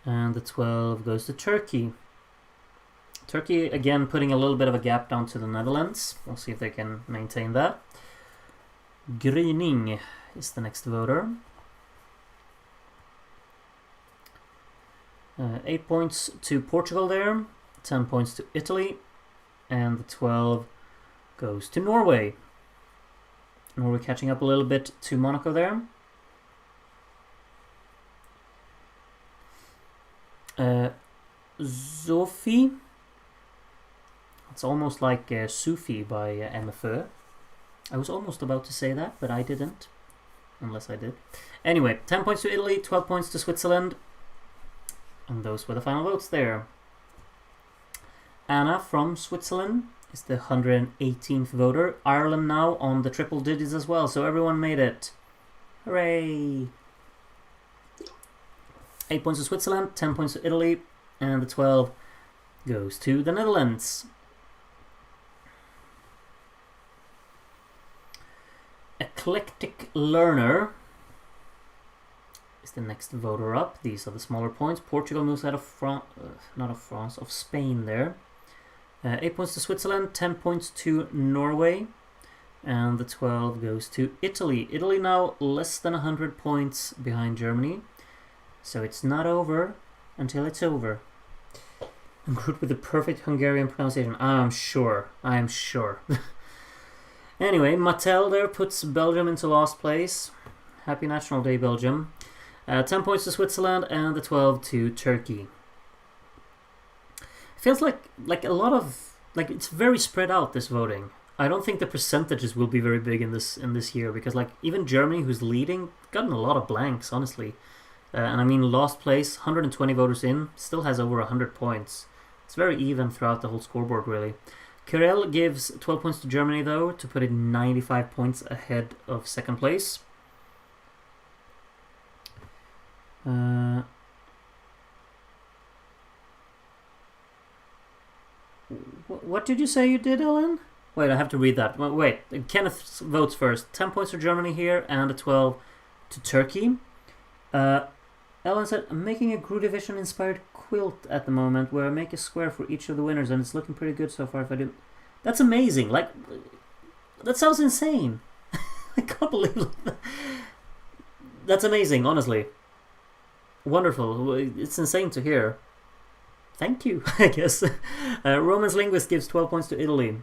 And the 12 goes to Turkey. Turkey, again, putting a little bit of a gap down to the Netherlands. We'll see if they can maintain that. Gryning is the next voter. 8 points to Portugal there. 10 points to Italy. And the 12 goes to Norway. Norway catching up a little bit to Monaco there. Sophie. It's almost like Sufi by MFÖ. I was almost about to say that, but I didn't. Unless I did. Anyway, 10 points to Italy, 12 points to Switzerland. And those were the final votes there. Anna from Switzerland is the 118th voter. Ireland now on the triple digits as well, so everyone made it. Hooray! 8 points to Switzerland, 10 points to Italy, and the 12 goes to the Netherlands. Eclectic Learner is the next voter up. These are the smaller points. Portugal moves out of of Spain there. 8 points to Switzerland, 10 points to Norway, and the 12 goes to Italy. Italy now less than 100 points behind Germany, so it's not over until it's over. I'm good with the perfect Hungarian pronunciation. I am sure. Anyway, Mattel there puts Belgium into last place. Happy National Day, Belgium. 10 points to Switzerland and the 12 to Turkey. Feels like a lot of it's very spread out, this voting. I don't think the percentages will be very big in this year, because even Germany, who's leading, gotten a lot of blanks, honestly. And I mean, last place, 120 voters in, still has over 100 points. It's very even throughout the whole scoreboard, really. Kirel gives 12 points to Germany, though, to put it 95 points ahead of second place. What did you say you did, Ellen? Wait, I have to read that. Wait, Kenneth votes first. 10 points to Germany here, and a 12 to Turkey. Ellen said, I'm making a Gru Division-inspired quilt at the moment, where I make a square for each of the winners, and it's looking pretty good so far if I do... That's amazing. That sounds insane. I can't believe that. That's amazing, honestly. Wonderful. It's insane to hear. Thank you, I guess. Romance Linguist gives 12 points to Italy.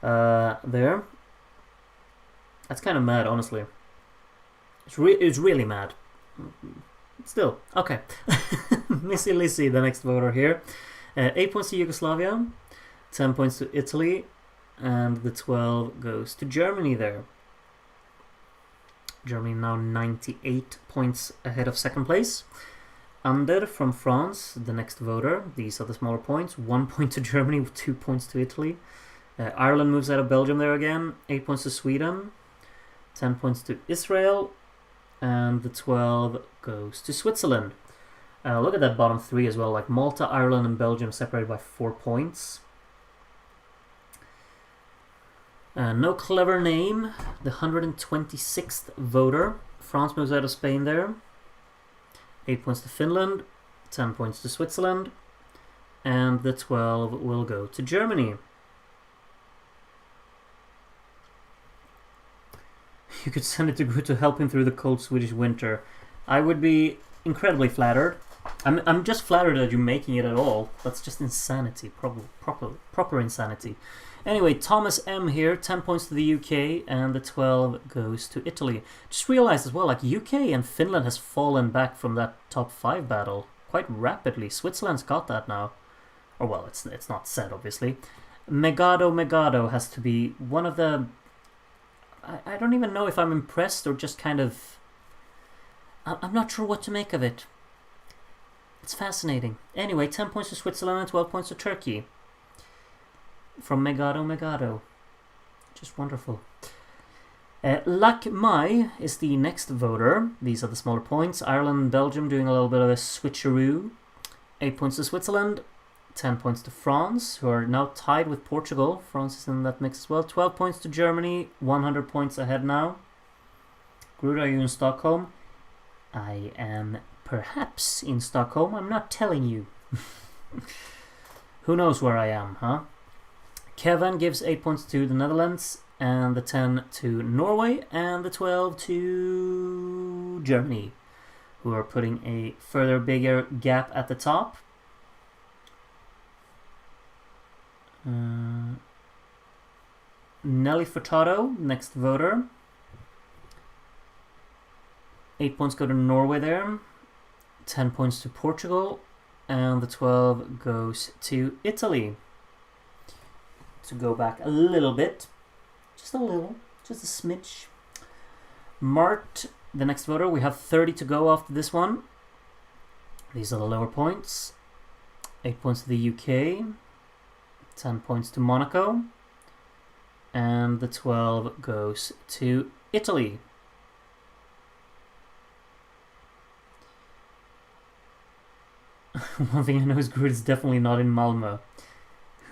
There. That's kind of mad, honestly. It's really mad. Still, okay. Missy Lissy, the next voter here. 8 points to Yugoslavia, 10 points to Italy, and the 12 goes to Germany there. Germany now 98 points ahead of second place. Ander from France, the next voter. These are the smaller points. 1 point to Germany, 2 points to Italy. Ireland moves out of Belgium there again. 8 points to Sweden, 10 points to Israel, and the 12 goes to Switzerland. Look at that bottom three as well, Malta, Ireland, and Belgium separated by 4 points. No clever name, the 126th voter. France moves out of Spain there. 8 points to Finland, 10 points to Switzerland, and the 12 will go to Germany. You could send it to Gru to help him through the cold Swedish winter. I would be incredibly flattered. I'm just flattered that you're making it at all. That's just insanity, proper insanity. Anyway, Thomas M here, 10 points to the UK, and the 12 goes to Italy. Just realized as well, UK and Finland has fallen back from that top 5 battle quite rapidly. Switzerland's got that now. Or well, it's not said, obviously. Megado has to be one of the... I don't even know if I'm impressed or just kind of... I'm not sure what to make of it. It's fascinating. Anyway, 10 points to Switzerland and 12 points to Turkey. From Megado. Just wonderful. Lac Mai is the next voter. These are the smaller points. Ireland and Belgium doing a little bit of a switcheroo. 8 points to Switzerland. 10 points to France, who are now tied with Portugal. France is in that mix as well. 12 points to Germany. 100 points ahead now. Groot, are you in Stockholm? I am perhaps in Stockholm. I'm not telling you. Who knows where I am, huh? Kevin gives 8 points to the Netherlands, and the 10 to Norway, and the 12 to Germany, who are putting a further bigger gap at the top. Nelly Furtado, next voter. 8 points go to Norway there, 10 points to Portugal, and the 12 goes to Italy. To go back a little bit, just a little, just a smidge. Mart, the next voter, we have 30 to go after this one. These are the lower points. 8 points to the UK, 10 points to Monaco, and the 12 goes to Italy. One thing I know is Groot is definitely not in Malmö.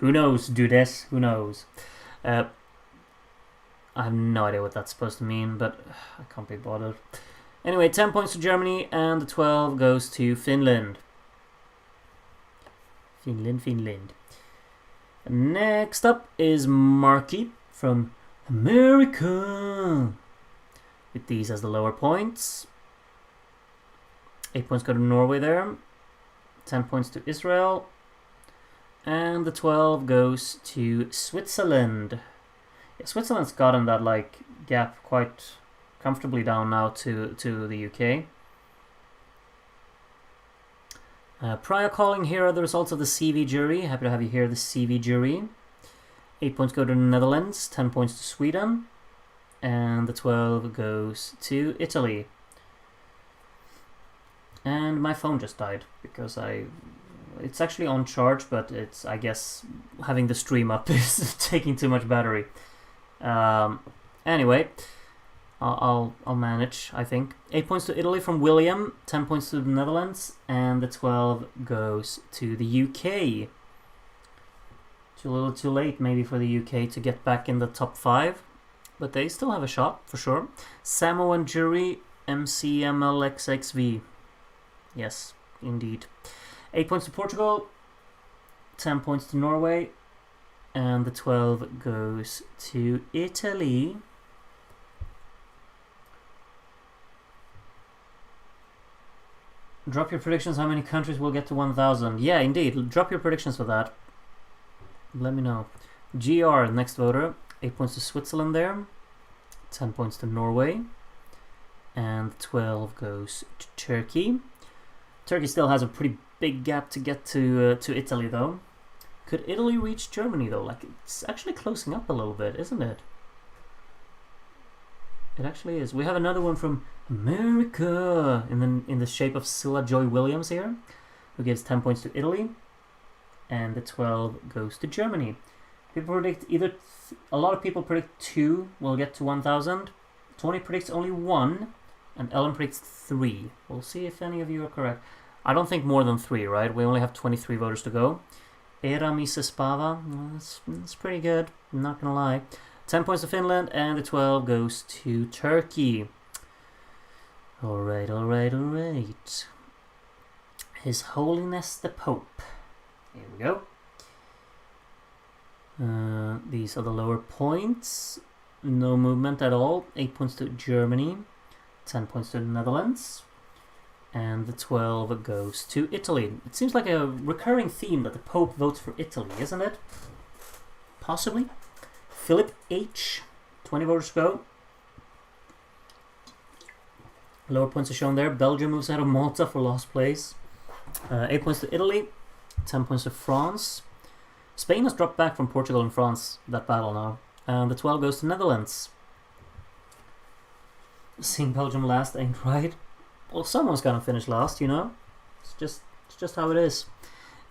Who knows, dudes? Who knows? I have no idea what that's supposed to mean, but I can't be bothered. Anyway, 10 points to Germany, and the 12 goes to Finland. Finland. Next up is Marky from America, with these as the lower points. 8 points go to Norway there, 10 points to Israel, and the 12 goes to Switzerland. Yeah, Switzerland's gotten that gap quite comfortably down now to the UK. Prior calling, here are the results of the CV jury. Happy to have you here, the CV jury. 8 points go to the Netherlands, 10 points to Sweden, and the 12 goes to Italy. And my phone just died because it's actually on charge, but it's, I guess, having the stream up is taking too much battery. Anyway, I'll manage, I think. 8 points to Italy from William, 10 points to the Netherlands, and the 12 goes to the UK. It's a little too late maybe for the UK to get back in the top 5, but they still have a shot for sure. Samoan jury, MCMLXXV. Yes, indeed. 8 points to Portugal, 10 points to Norway, and the 12 goes to Italy. Drop your predictions, how many countries will get to 1,000? Yeah, indeed, drop your predictions for that. Let me know. GR, next voter, 8 points to Switzerland there, 10 points to Norway, and 12 goes to Turkey. Turkey still has a pretty big gap to get to Italy, though. Could Italy reach Germany, though? It's actually closing up a little bit, isn't it? It actually is. We have another one from America in the shape of Scylla Joy Williams here, who gives 10 points to Italy, and the 12 goes to Germany. People predict a lot of people predict 2 will get to 1,000. Tony predicts only 1, and Ellen predicts 3. We'll see if any of you are correct. I don't think more than 3, right? We only have 23 voters to go. Era Misa Spava, that's pretty good, I'm not gonna lie. 10 points to Finland, and the 12 goes to Turkey. Alright. His Holiness the Pope. Here we go. These are the lower points. No movement at all. 8 points to Germany, 10 points to the Netherlands, and the 12 goes to Italy. It seems like a recurring theme that the Pope votes for Italy, isn't it? Possibly. Philip H, 20 voters go. Lower points are shown there. Belgium moves ahead of Malta for last place. 8 points to Italy, 10 points to France. Spain has dropped back from Portugal and France, that battle now. And the 12 goes to Netherlands. Seeing Belgium last ain't right. Well, someone's gonna finish last, you know? It's just how it is.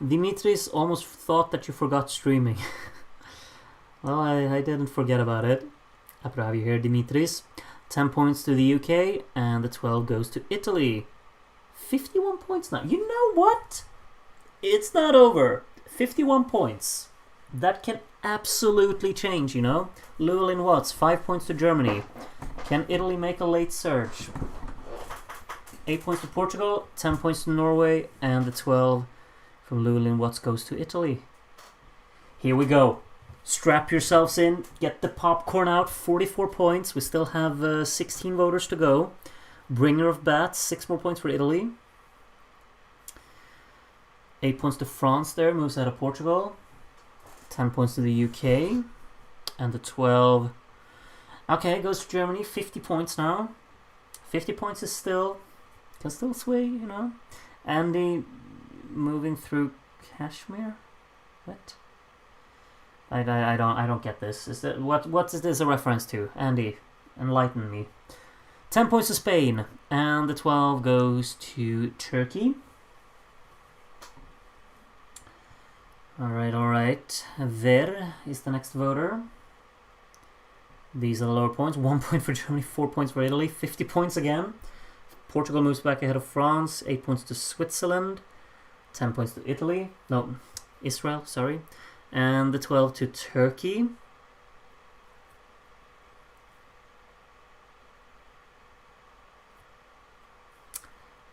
Dimitris almost thought that you forgot streaming. Well, I didn't forget about it. Happy to have you here, Dimitris. 10 points to the UK, and the 12 goes to Italy. 51 points now. You know what? It's not over. 51 points. That can absolutely change, you know? Llewellyn Watts, 5 points to Germany. Can Italy make a late surge? 8 points to Portugal, 10 points to Norway, and the 12 from Llewellyn Watts goes to Italy. Here we go. Strap yourselves in, get the popcorn out, 44 points. We still have 16 voters to go. Bringer of bats, 6 more points for Italy. 8 points to France there, moves out of Portugal. 10 points to the UK. And the 12... Okay, goes to Germany, 50 points now. 50 points is still... Can still sway, you know. Andy moving through Kashmir? What? I don't get this. Is that what is this a reference to? Andy, enlighten me. 10 points to Spain, and the 12 goes to Turkey. Alright. Ver is the next voter. These are the lower points. 1 point for Germany, 4 points for Italy, 50 points again. Portugal moves back ahead of France, 8 points to Switzerland, 10 points to Italy. No, Israel, sorry. And the 12 to Turkey.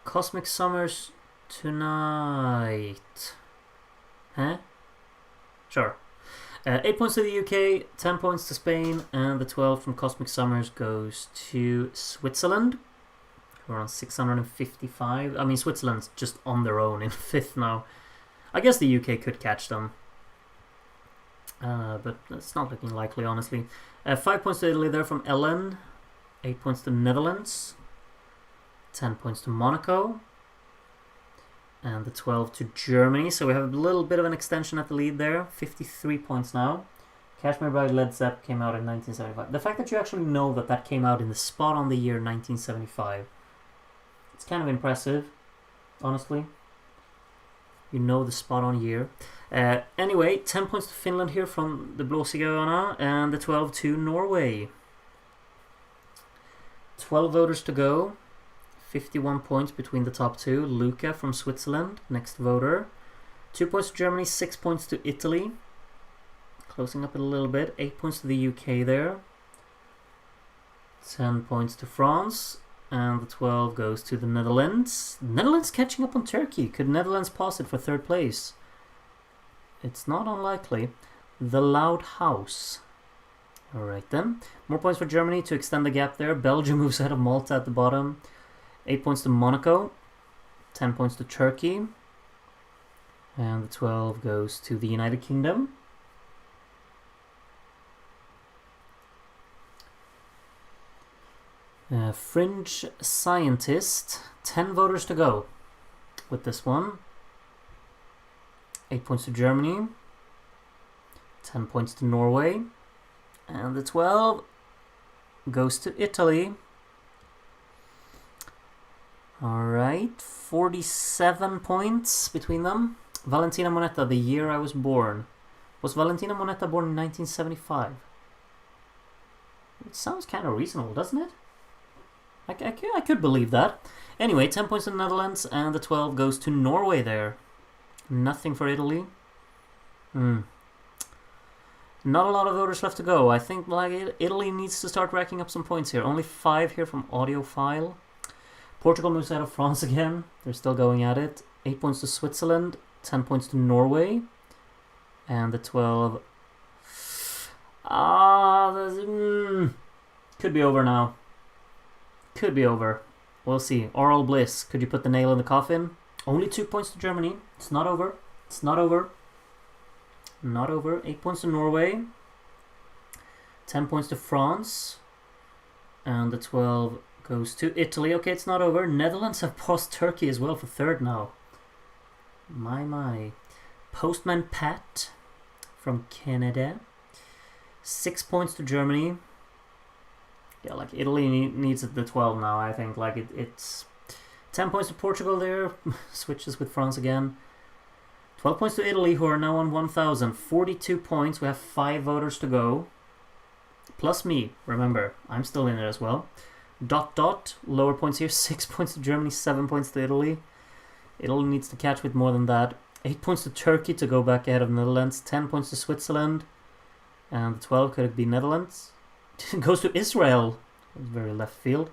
Cosmic Summers tonight. Huh? Sure. 8 points to the UK, 10 points to Spain, and the 12 from Cosmic Summers goes to Switzerland. We're on 655. I mean, Switzerland's just on their own in 5th now. I guess the UK could catch them. But it's not looking likely, honestly. 5 points to Italy there from Ellen. 8 points to Netherlands. 10 points to Monaco. And the 12 to Germany. So we have a little bit of an extension at the lead there. 53 points now. Kashmir by Led Zepp came out in 1975. The fact that you actually know that that came out in the spot on the year 1975. It's kind of impressive, honestly. You know the spot on year. Anyway, 10 points to Finland here from the Blåsigöarna, and the 12 to Norway. 12 voters to go. 51 points between the top two. Luca from Switzerland, next voter. 2 points to Germany, 6 points to Italy. Closing up a little bit. 8 points to the UK there. 10 points to France. And the 12 goes to the Netherlands. Netherlands catching up on Turkey. Could Netherlands pass it for 3rd place? It's not unlikely. The Loud House. Alright then. More points for Germany to extend the gap there. Belgium moves ahead of Malta at the bottom. 8 points to Monaco. 10 points to Turkey. And the 12 goes to the United Kingdom. Fringe Scientist, 10 voters to go with this one. 8 points to Germany, 10 points to Norway, and the 12 goes to Italy. Alright, 47 points between them. Valentina Monetta, the year I was born. Was Valentina Monetta born in 1975? It sounds kind of reasonable, doesn't it? I could believe that. Anyway, 10 points to the Netherlands, and the 12 goes to Norway there. Nothing for Italy. Not a lot of voters left to go. I think Italy needs to start racking up some points here. Only 5 here from Audiophile. Portugal moves out of France again. They're still going at it. 8 points to Switzerland, 10 points to Norway, and the 12... could be over now. Could be over. We'll see. Oral Bliss. Could you put the nail in the coffin? Only 2 points to Germany. It's not over. It's not over. Not over. 8 points to Norway. 10 points to France. And the 12 goes to Italy. Okay, it's not over. Netherlands have passed Turkey as well for 3rd now. My. Postman Pat from Canada. 6 points to Germany. Yeah, like Italy needs the 12 now, I think. Like it's 10 points to Portugal there. Switches with France again. 12 points to Italy, who are now on 1,000. 42 points. We have 5 voters to go. Plus me. Remember, I'm still in it as well. ... Lower points here. 6 points to Germany, 7 points to Italy. Italy needs to catch with more than that. 8 points to Turkey to go back ahead of Netherlands. 10 points to Switzerland. And the 12 could it be Netherlands? Goes to Israel. It's very left field.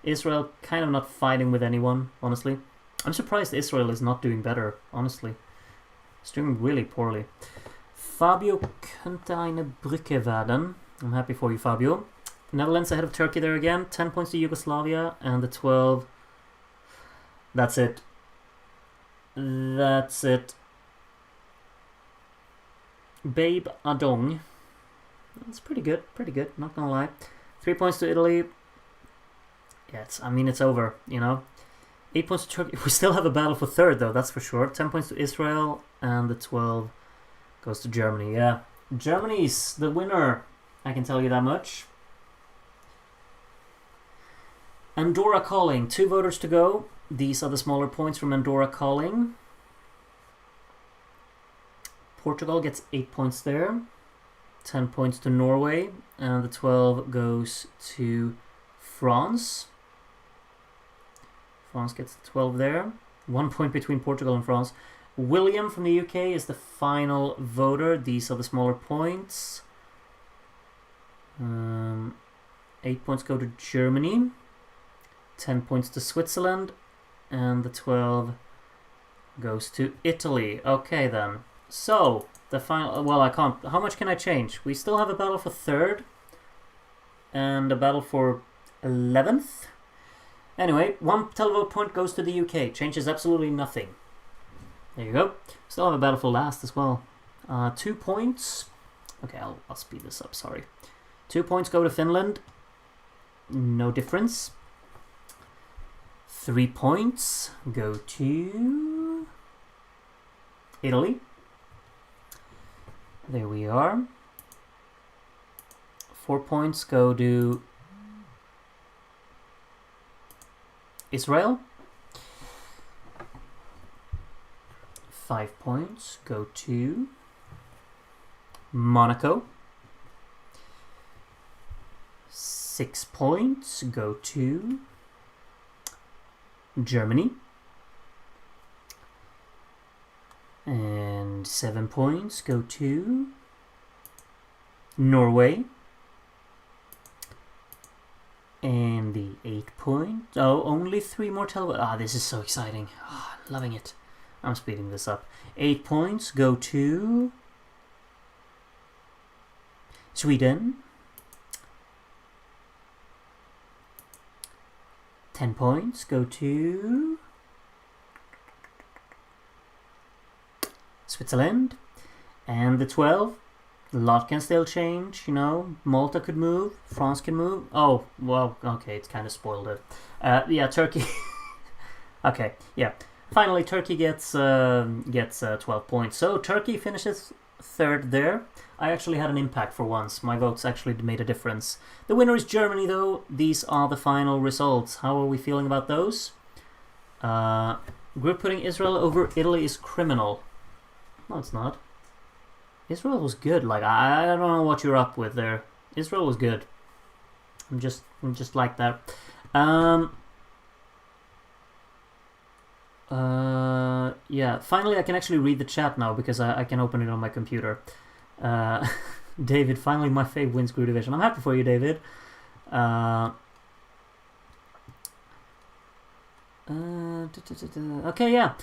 Israel kind of not fighting with anyone, honestly. I'm surprised Israel is not doing better, honestly. It's doing really poorly. Fabio könnte eine Brücke werden. I'm happy for you, Fabio. Netherlands ahead of Turkey there again. 10 points to Yugoslavia, and the 12. That's it. That's it. Babe Adong. That's pretty good, not gonna lie. 3 points to Italy. Yeah, it's over, you know. 8 points to Turkey. We still have a battle for third, though, that's for sure. 10 points to Israel, and the 12 goes to Germany. Yeah, Germany's the winner, I can tell you that much. Andorra calling. 2 voters to go. These are the smaller points from Andorra calling. Portugal gets 8 points there. 10 points to Norway, and the 12 goes to France. France gets 12 there. 1 point between Portugal and France. William from the UK is the final voter. These are the smaller points. 8 points go to Germany. 10 points to Switzerland. And the 12 goes to Italy. Okay then. So, the final... Well, I can't... How much can I change? We still have a battle for third. And a battle for 11th. Anyway, 1 televote point goes to the UK. Changes absolutely nothing. There you go. Still have a battle for last as well. 2 points. Okay, I'll speed this up, sorry. 2 points go to Finland. No difference. 3 points go to Italy. There we are. 4 points go to Israel. 5 points go to Monaco. 6 points go to Germany. And 7 points go to Norway. And the 8 points... Oh, only 3 more this is so exciting. Loving it. I'm speeding this up. 8 points go to Sweden. 10 points go to Switzerland. And the 12, a lot can still change, you know. Malta could move, France can move. Oh, well, okay, it's kind of spoiled it. Yeah, Turkey. Okay, yeah. Finally, Turkey gets 12 points. So Turkey finishes third there. I actually had an impact for once. My votes actually made a difference. The winner is Germany, though. These are the final results. How are we feeling about those? Group putting Israel over Italy is criminal. No, it's not. Israel was good. Like, I don't know what you're up with there. Israel was good. I'm just like that. Yeah, finally I can actually read the chat now because I can open it on my computer. David, finally my fave wins Group Division. I'm happy for you, David. Okay, yeah.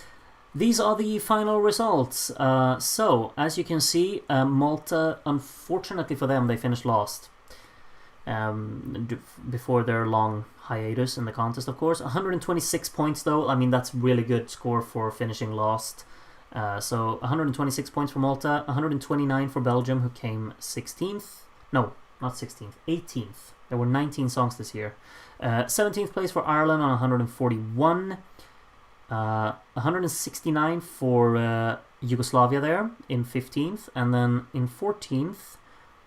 These are the final results. So, as you can see, Malta, unfortunately for them, they finished last. Before their long hiatus in the contest, of course. 126 points, though. I mean, that's really good score for finishing last. So, 126 points for Malta, 129 for Belgium, who came 16th. No, not 16th, 18th. There were 19 songs this year. 17th place for Ireland on 141. 169 for Yugoslavia there in 15th. And then in 14th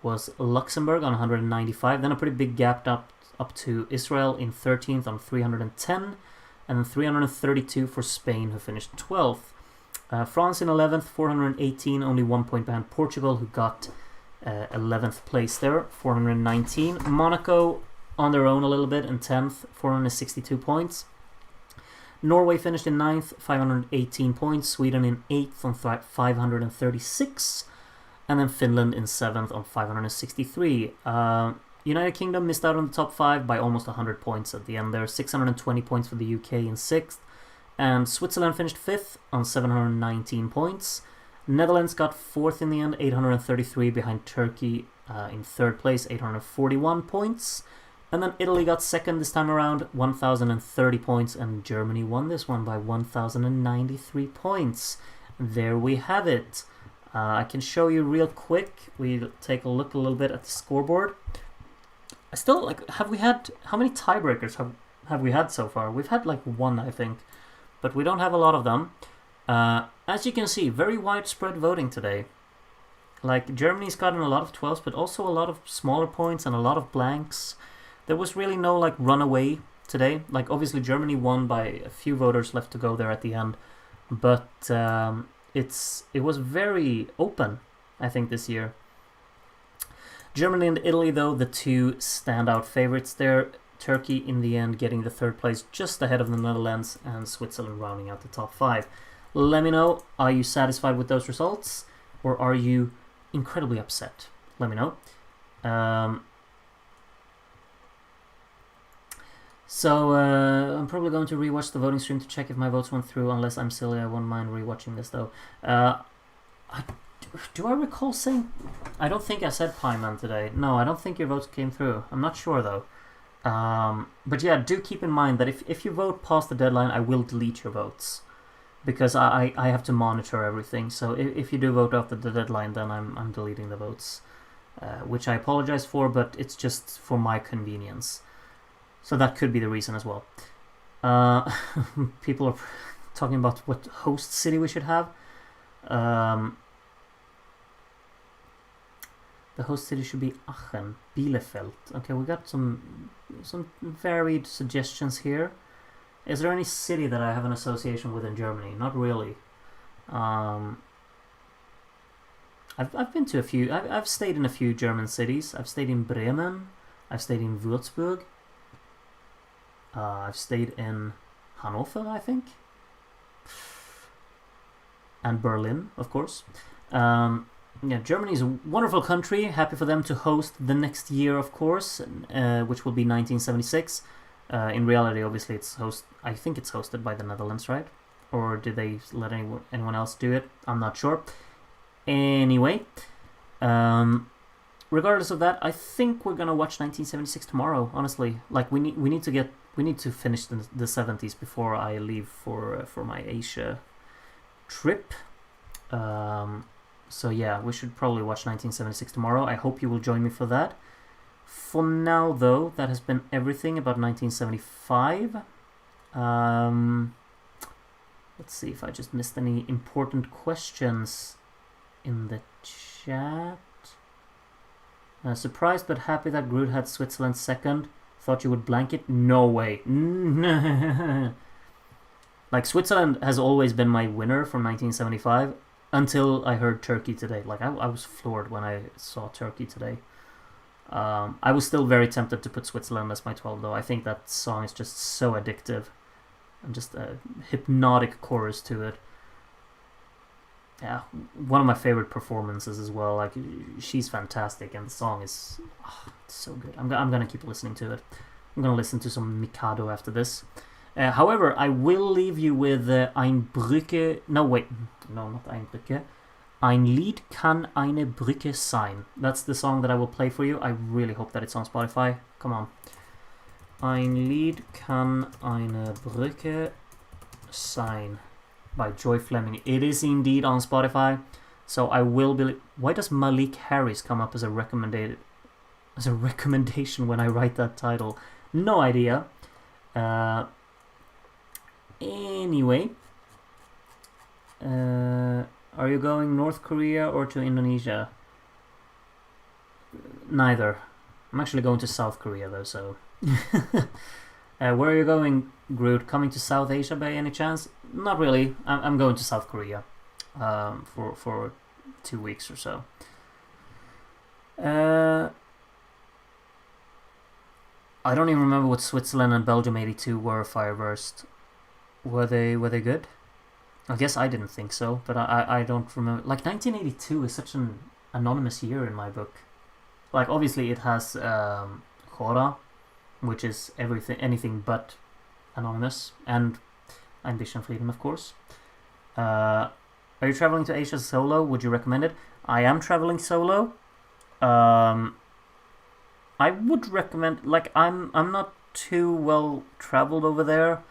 was Luxembourg on 195. Then a pretty big gap up to Israel in 13th on 310. And then 332 for Spain, who finished 12th. France in 11th, 418, only 1 point behind Portugal, who got 11th place there, 419. Monaco on their own a little bit in 10th, 462 points. Norway finished in 9th, 518 points. Sweden in 8th on 536. And then Finland in 7th on 563. United Kingdom missed out on the top 5 by almost 100 points at the end there. 620 points for the UK in 6th. And Switzerland finished 5th on 719 points. Netherlands got 4th in the end, 833 behind Turkey in 3rd place, 841 points. And then Italy got 2nd this time around, 1,030 points. And Germany won this one by 1,093 points. There we have it. I can show you real quick. We'll take a look a little bit at the scoreboard. I still, like, how many tiebreakers have we had so far? We've had like 1, I think. But we don't have a lot of them. As you can see, very widespread voting today. Like, Germany's gotten a lot of 12s, but also a lot of smaller points and a lot of blanks. There was really no, like, runaway today. Like, obviously Germany won by a few voters left to go there at the end. But it was very open, I think, this year. Germany and Italy, though, the two standout favorites there. Turkey, in the end, getting the 3rd place just ahead of the Netherlands, and Switzerland rounding out the top 5. Let me know, are you satisfied with those results, or are you incredibly upset? Let me know. I'm probably going to rewatch the voting stream to check if my votes went through. Unless I'm silly, I won't mind rewatching this, though. Do I recall saying... I don't think I said Pieman today. No, I don't think your votes came through. I'm not sure, though. But yeah, do keep in mind that if you vote past the deadline, I will delete your votes. Because I have to monitor everything. So if you do vote after the deadline, then I'm deleting the votes. Which I apologize for, but it's just for my convenience. So that could be the reason as well. People are talking about what host city we should have. The host city should be Aachen, Bielefeld. Okay, we got some varied suggestions here. Is there any city that I have an association with in Germany? Not really. I've been to a few. I've stayed in a few German cities. I've stayed in Bremen. I've stayed in Würzburg. I've stayed in Hanover, I think. And Berlin, of course. Yeah, Germany is a wonderful country. Happy for them to host the next year, of course, which will be 1976. In reality, obviously, I think it's hosted by the Netherlands, right? Or did they let anyone else do it? I'm not sure. Anyway, regardless of that, I think we're gonna watch 1976 tomorrow. Honestly, like we need to finish the 70s before I leave for my Asia trip. So yeah, we should probably watch 1976 tomorrow. I hope you will join me for that. For now, though, that has been everything about 1975. Let's see if I just missed any important questions in the chat. Surprised but happy that Groot had Switzerland 2nd. Thought you would blank it? No way. Like, Switzerland has always been my winner from 1975 until I heard Turkey today. Like, I was floored when I saw Turkey today. I was still very tempted to put Switzerland as my 12, though. I think that song is just so addictive. And just a hypnotic chorus to it. Yeah, one of my favorite performances as well. Like, she's fantastic, and the song is it's so good. I'm gonna keep listening to it. I'm gonna listen to some Mikado after this. However, I will leave you with Ein Brücke... No, wait. No, not Ein Brücke. Ein Lied kann eine Brücke sein. That's the song that I will play for you. I really hope that it's on Spotify. Come on. Ein Lied kann eine Brücke sein by Joy Fleming. It is indeed on Spotify. So I will be... Why does Malik Harris come up as a recommendation when I write that title? No idea. Anyway, are you going North Korea or to Indonesia? Neither. I'm actually going to South Korea, though, so... where are you going, Groot? Coming to South Asia by any chance? Not really. I'm going to South Korea for 2 weeks or so. I don't even remember what Switzerland and Belgium 82 were Fireburst. Were they good? I guess I didn't think so, but I don't remember. Like, 1982 is such an anonymous year in my book. like obviously it has Chora, which is anything but anonymous, and Ambition Freedom, of course. Are you traveling to Asia solo? Would you recommend it? I am traveling solo. I would recommend. Like, I'm not too well traveled over there.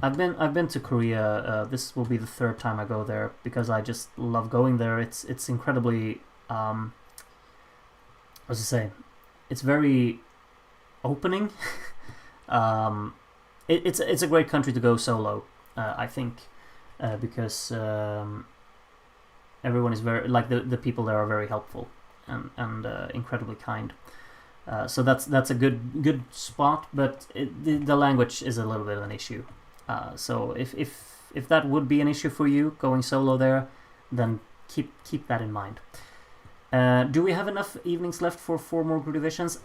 I've been to Korea. This will be the 3rd time I go there because I just love going there. It's incredibly. What's to say? It's very opening. It's a great country to go solo. I think because everyone is very the people there are very helpful and incredibly kind. So that's a good spot, but the language is a little bit of an issue. So if that would be an issue for you going solo there, then keep that in mind. Do we have enough evenings left for 4 more group divisions?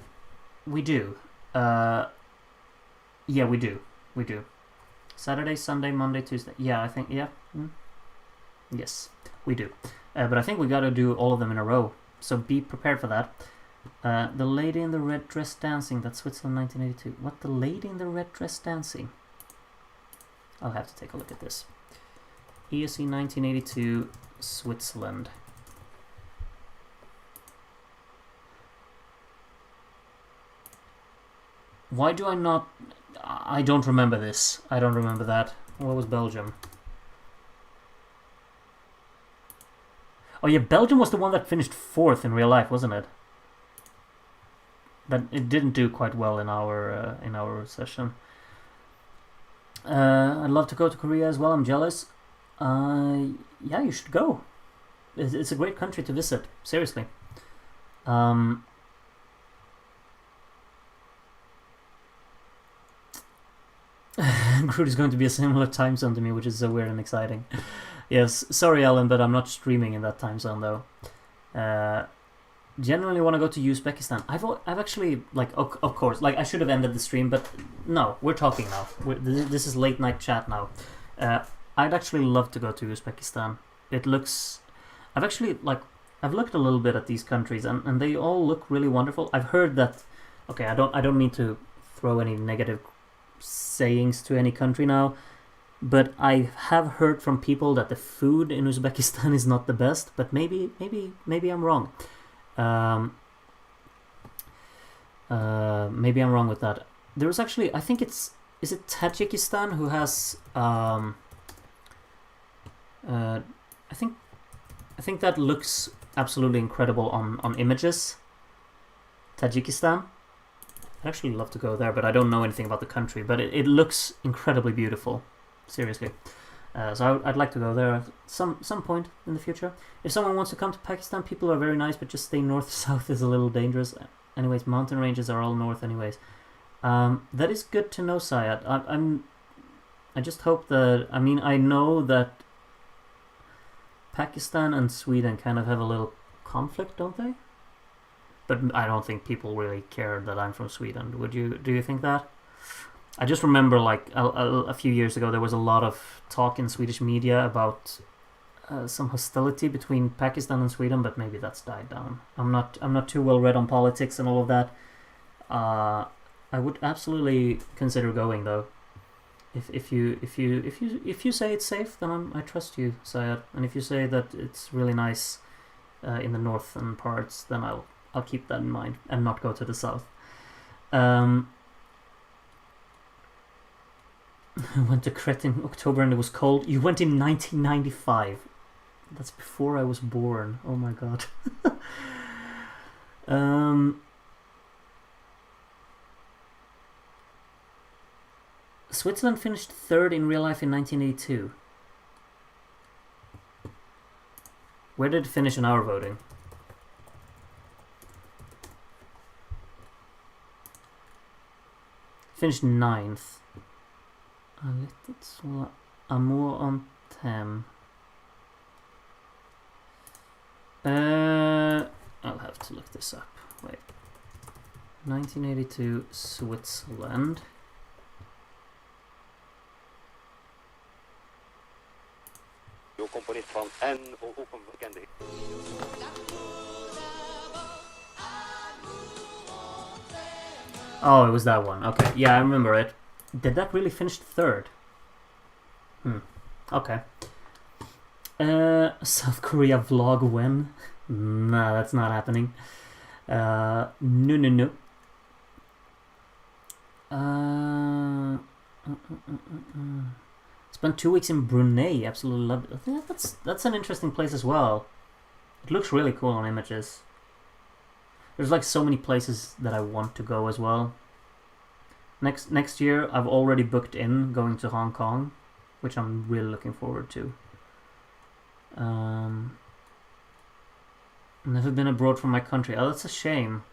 We do. Yeah, we do. Saturday, Sunday, Monday, Tuesday. Yeah, I think, yeah. Yes, we do. But I think we gotta do all of them in a row. So be prepared for that. The Lady in the Red Dress Dancing, that's Switzerland 1982. What, the Lady in the Red Dress Dancing? I'll have to take a look at this. ESC 1982, Switzerland. Why do I not... I don't remember this. I don't remember that. What was Belgium? Oh yeah, Belgium was the one that finished 4th in real life, wasn't it? But it didn't do quite well in our session. I'd love to go to Korea as well. I'm jealous. Yeah, you should go. It's a great country to visit. Seriously. Groot is going to be a similar time zone to me, which is so weird and exciting. Yes, sorry Alan, but I'm not streaming in that time zone though. Generally want to go to Uzbekistan. I've actually, like, of course, like I should have ended the stream, but no, we're talking now. This is late night chat now. I'd actually love to go to Uzbekistan. It looks... I've looked a little bit at these countries and they all look really wonderful. I've heard that... Okay, I don't mean to throw any negative sayings to any country now, but I have heard from people that the food in Uzbekistan is not the best, but maybe I'm wrong. Maybe I'm wrong with that. There was actually, I think is it Tajikistan who has I think that looks absolutely incredible on images. Tajikistan. I'd actually love to go there, but I don't know anything about the country, but it looks incredibly beautiful. Seriously. So I'd like to go there at some point in the future. If someone wants to come to Pakistan, people are very nice, but just stay north-south is a little dangerous. Anyways, mountain ranges are all north anyways. That is good to know, Syed. I just hope that... I mean, I know that Pakistan and Sweden kind of have a little conflict, don't they? But I don't think people really care that I'm from Sweden. Do you think that? I just remember, like, a few years ago, there was a lot of talk in Swedish media about some hostility between Pakistan and Sweden, but maybe that's died down. I'm not too well read on politics and all of that. I would absolutely consider going though. If you say it's safe, then I trust you, Syed. And if you say that it's really nice in the northern parts, then I'll keep that in mind and not go to the south. I went to Crete in October and it was cold. You went in 1995. That's before I was born. Oh my god. Switzerland finished 3rd in real life in 1982. Where did it finish in our voting? Finished 9th. Amour en thème. I'll have to look this up. Wait. 1982 Switzerland. Componist van en ook een bekende. Oh, it was that one. Okay, yeah, I remember it. Did that really finish third? Okay. South Korea vlog when? Nah, that's not happening. No. Spent 2 weeks in Brunei. Absolutely loved it. I think that's an interesting place as well. It looks really cool on images. There's like so many places that I want to go as well. Next year, I've already booked in going to Hong Kong, which I'm really looking forward to. Never been abroad from my country. Oh, that's a shame.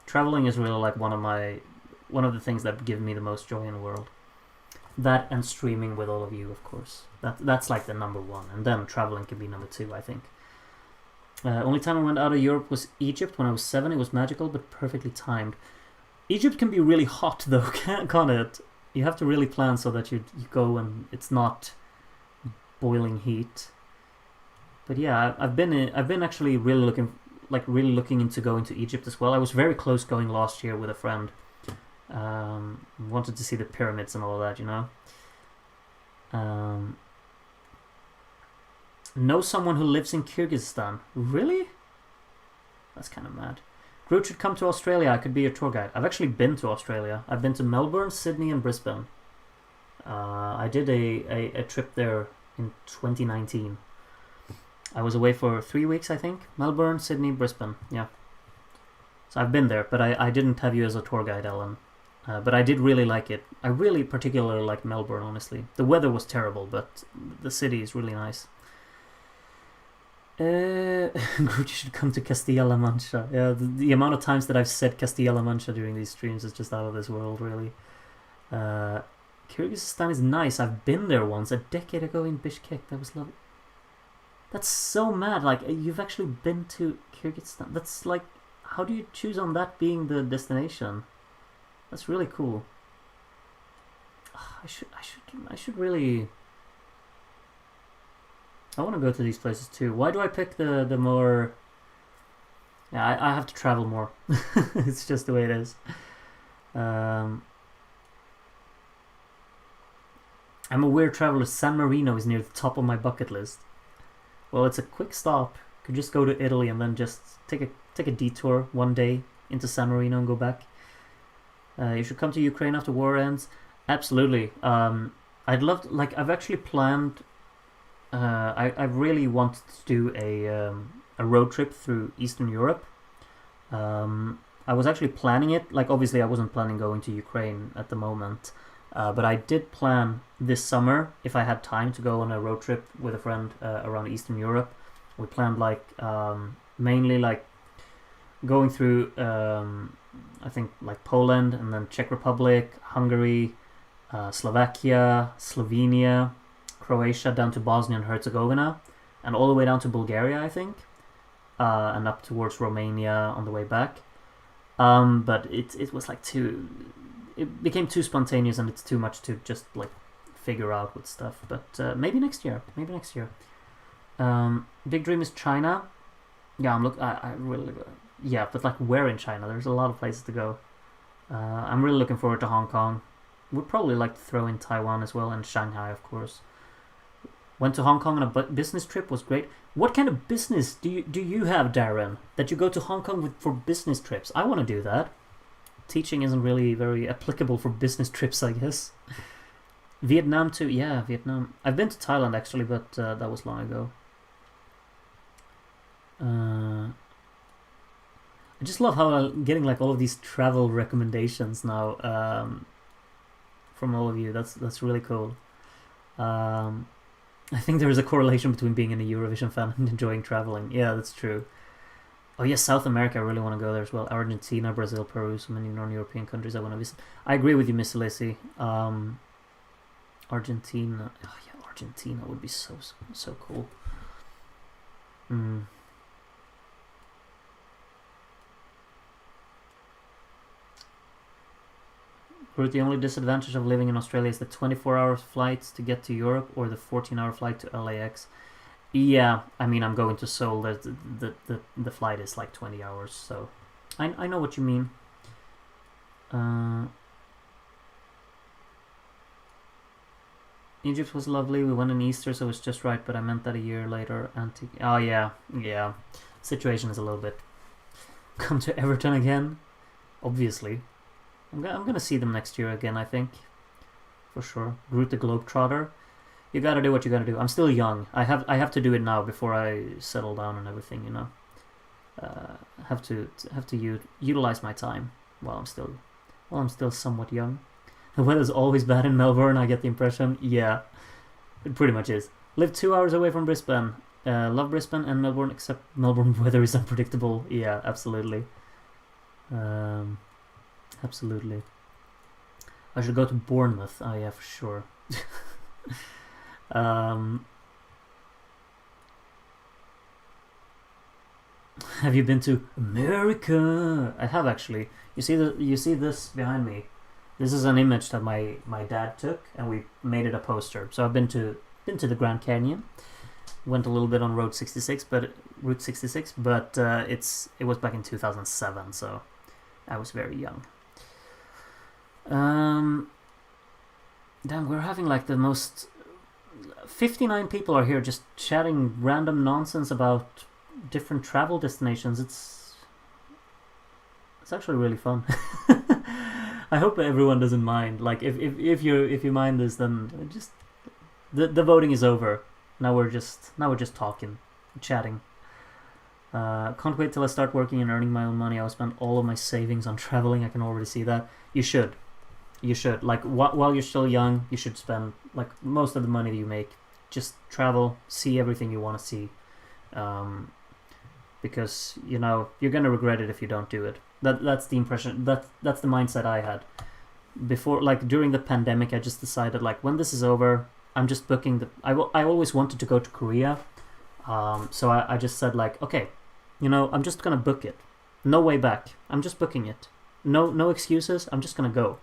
Traveling is really like one of the things that give me the most joy in the world. That and streaming with all of you, of course. That's like the number one, and then traveling can be number two, I think. Only time I went out of Europe was Egypt when I was 7. It was magical, but perfectly timed. Egypt can be really hot, though, can't it? You have to really plan so that you go and it's not boiling heat. But yeah, I've been actually really looking into going to Egypt as well. I was very close going last year with a friend. Wanted to see the pyramids and all that, you know. Know someone who lives in Kyrgyzstan. Really? That's kind of mad. Groot should come to Australia. I could be your tour guide. I've actually been to Australia. I've been to Melbourne, Sydney, and Brisbane. I did a trip there in 2019. I was away for 3 weeks, I think. Melbourne, Sydney, Brisbane. Yeah. So I've been there, but I didn't have you as a tour guide, Ellen. But I did really like it. I really particularly liked Melbourne, honestly. The weather was terrible, but the city is really nice. Groot should come to Castilla-La Mancha. Yeah, the amount of times that I've said Castilla-La Mancha during these streams is just out of this world, really. Kyrgyzstan is nice. I've been there once, a decade ago in Bishkek. That was lovely. That's so mad. Like, you've actually been to Kyrgyzstan. That's like, how do you choose on that being the destination? That's really cool. I should really. I want to go to these places too. Why do I pick the more? Yeah, I have to travel more. It's just the way it is. I'm a weird traveler. San Marino is near the top of my bucket list. Well, it's a quick stop. Could just go to Italy and then just take a detour one day into San Marino and go back. You should come to Ukraine after war ends. Absolutely. I'd love to, like, I've actually planned. I really wanted to do a road trip through Eastern Europe. I was actually planning it. Like, obviously, I wasn't planning going to Ukraine at the moment. But I did plan this summer, if I had time, to go on a road trip with a friend around Eastern Europe. We planned like mainly like going through I think like Poland and then Czech Republic, Hungary, Slovakia, Slovenia, Croatia, down to Bosnia and Herzegovina, and all the way down to Bulgaria, I think, and up towards Romania on the way back. But it was like it became too spontaneous, and it's too much to just like figure out with stuff. But maybe next year. Big dream is China. Yeah, I really. Yeah, but like where in China? There's a lot of places to go. I'm really looking forward to Hong Kong. Would probably like to throw in Taiwan as well, and Shanghai, of course. Went to Hong Kong on a business trip. Was great. What kind of business do you have, Darren? That you go to Hong Kong for business trips? I want to do that. Teaching isn't really very applicable for business trips, I guess. Vietnam too. Yeah, Vietnam. I've been to Thailand actually, but that was long ago. I just love how I'm getting like all of these travel recommendations now from all of you. That's really cool. I think there is a correlation between being a Eurovision fan and enjoying traveling. Yeah, that's true. Oh yes, South America. I really want to go there as well. Argentina, Brazil, Peru, so many non-European countries I want to visit. I agree with you, Miss Lacey. Argentina. Oh yeah, Argentina would be so cool. The only disadvantage of living in Australia is the 24-hour flights to get to Europe or the 14-hour flight to LAX. Yeah, I mean, I'm going to Seoul. The flight is like 20 hours, so I know what you mean. Egypt was lovely. We went on Easter, so it was just right. But I meant that a year later. Oh yeah. Situation is a little bit. Come to Everton again, obviously. I'm gonna see them next year again. I think, for sure. Groot the Globetrotter. You gotta do what you gotta do. I'm still young. I have to do it now before I settle down and everything. You know. Have to utilize my time while I'm still somewhat young. The weather's always bad in Melbourne, I get the impression. Yeah, it pretty much is. Live 2 hours away from Brisbane. Love Brisbane and Melbourne, except Melbourne weather is unpredictable. Yeah, absolutely. Absolutely. I should go to Bournemouth. Oh yeah, for sure. Have you been to America? I have actually. You see this behind me. This is an image that my dad took, and we made it a poster. So I've been to the Grand Canyon. Went a little bit on Route 66, but it was back in 2007, so I was very young. Damn, we're having like the most. 59 people are here just chatting random nonsense about different travel destinations. It's actually really fun. I hope everyone doesn't mind. Like if you mind this, then just the voting is over. Now we're just talking, chatting. Can't wait till I start working and earning my own money. I'll spend all of my savings on traveling. I can already see that. You should. Like while you're still young, you should spend like most of the money that you make. Just travel, see everything you want to see. Because you're gonna regret it if you don't do it. That's the impression. That's the mindset I had before. Like during the pandemic, I just decided like when this is over, I'm just booking I always wanted to go to Korea, so I just said like, okay, I'm just gonna book it. No way back. I'm just booking it. No excuses. I'm just gonna go,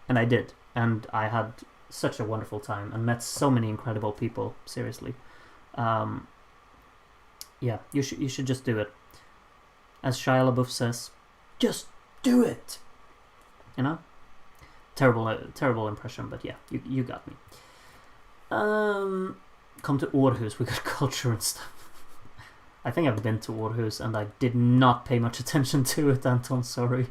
and I did, and I had such a wonderful time and met so many incredible people. Seriously, yeah, you should just do it. As Shia LaBeouf says, just do it. Terrible impression, but yeah, you got me. Come to Aarhus. We got culture and stuff. I think I've been to Aarhus and I did not pay much attention to it, Anton. Sorry.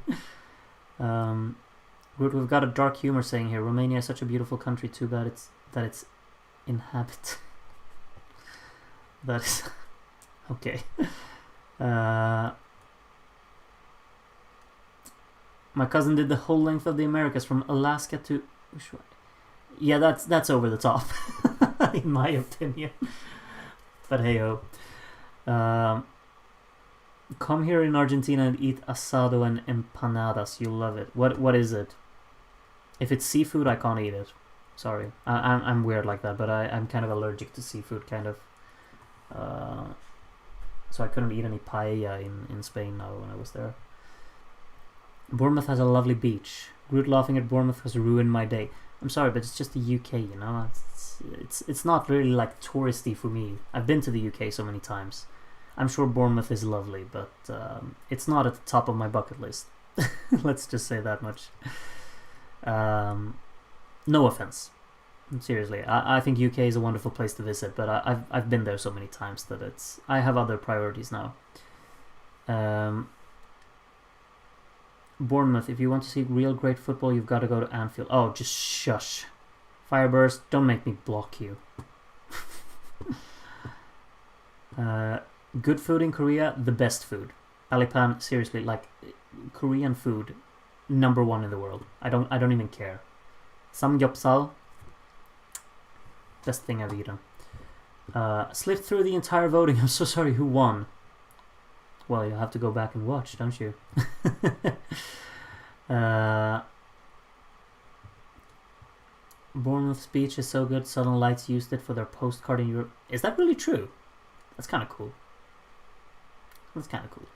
We've got a dark humor saying here. Romania is such a beautiful country. Too bad that it's inhabit. That is okay. My cousin did the whole length of the Americas from Alaska to Ushuaia. Yeah, that's over the top, in my opinion. But hey ho. Come here in Argentina and eat asado and empanadas. You'll love it. What is it? If it's seafood, I can't eat it. Sorry, I'm weird like that. But I'm kind of allergic to seafood, kind of. So I couldn't eat any paella in Spain now when I was there. Bournemouth has a lovely beach. Groot laughing at Bournemouth has ruined my day. I'm sorry, but it's just the UK, It's not really like touristy for me. I've been to the UK so many times. I'm sure Bournemouth is lovely, but it's not at the top of my bucket list. Let's just say that much. No offense. Seriously, I think UK is a wonderful place to visit, but I've been there so many times that I have other priorities now. Bournemouth, if you want to see real great football, you've got to go to Anfield. Oh, just shush. Fireburst, don't make me block you. Good food in Korea, the best food. Alipan, seriously, like Korean food, #1 in the world. I don't even care. Samgyeopsal, best thing I've eaten. Slipped through the entire voting. I'm so sorry. Who won? Well, you have to go back and watch, don't you? Bournemouth's beach is so good. Southern Lights used it for their postcard in Europe. Is that really true? That's kind of cool. That's kind of cool.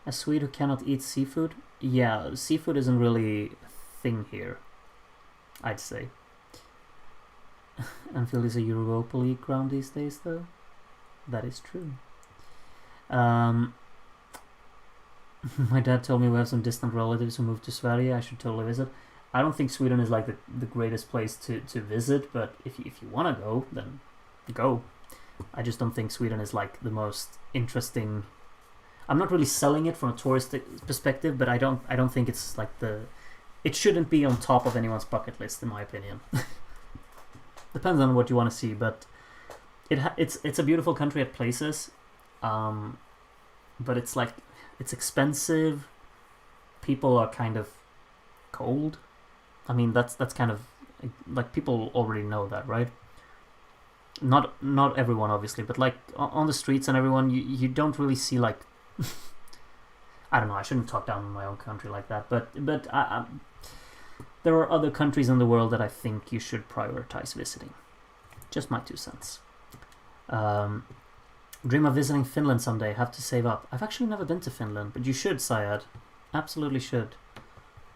A Swede who cannot eat seafood? Yeah, seafood isn't really a thing here, I'd say. Anfield is a Europa League ground these days, though. That is true. My dad told me we have some distant relatives who moved to Sverige. I should totally visit. I don't think Sweden is like the greatest place to visit, but if you want to go, then go. I just don't think Sweden is like the most interesting. I'm not really selling it from a tourist perspective, but I don't think it's like it shouldn't be on top of anyone's bucket list, in my opinion. Depends on what you want to see, but it's a beautiful country at places, but it's expensive. People are kind of cold. I mean, that's kind of like people already know that, right? Not everyone, obviously, but like on the streets and everyone, you don't really see like. I don't know. I shouldn't talk down on my own country like that, but there are other countries in the world that I think you should prioritize visiting. Just my 2 cents. Dream of visiting Finland someday. Have to save up. I've actually never been to Finland, but you should, Syed. Absolutely should.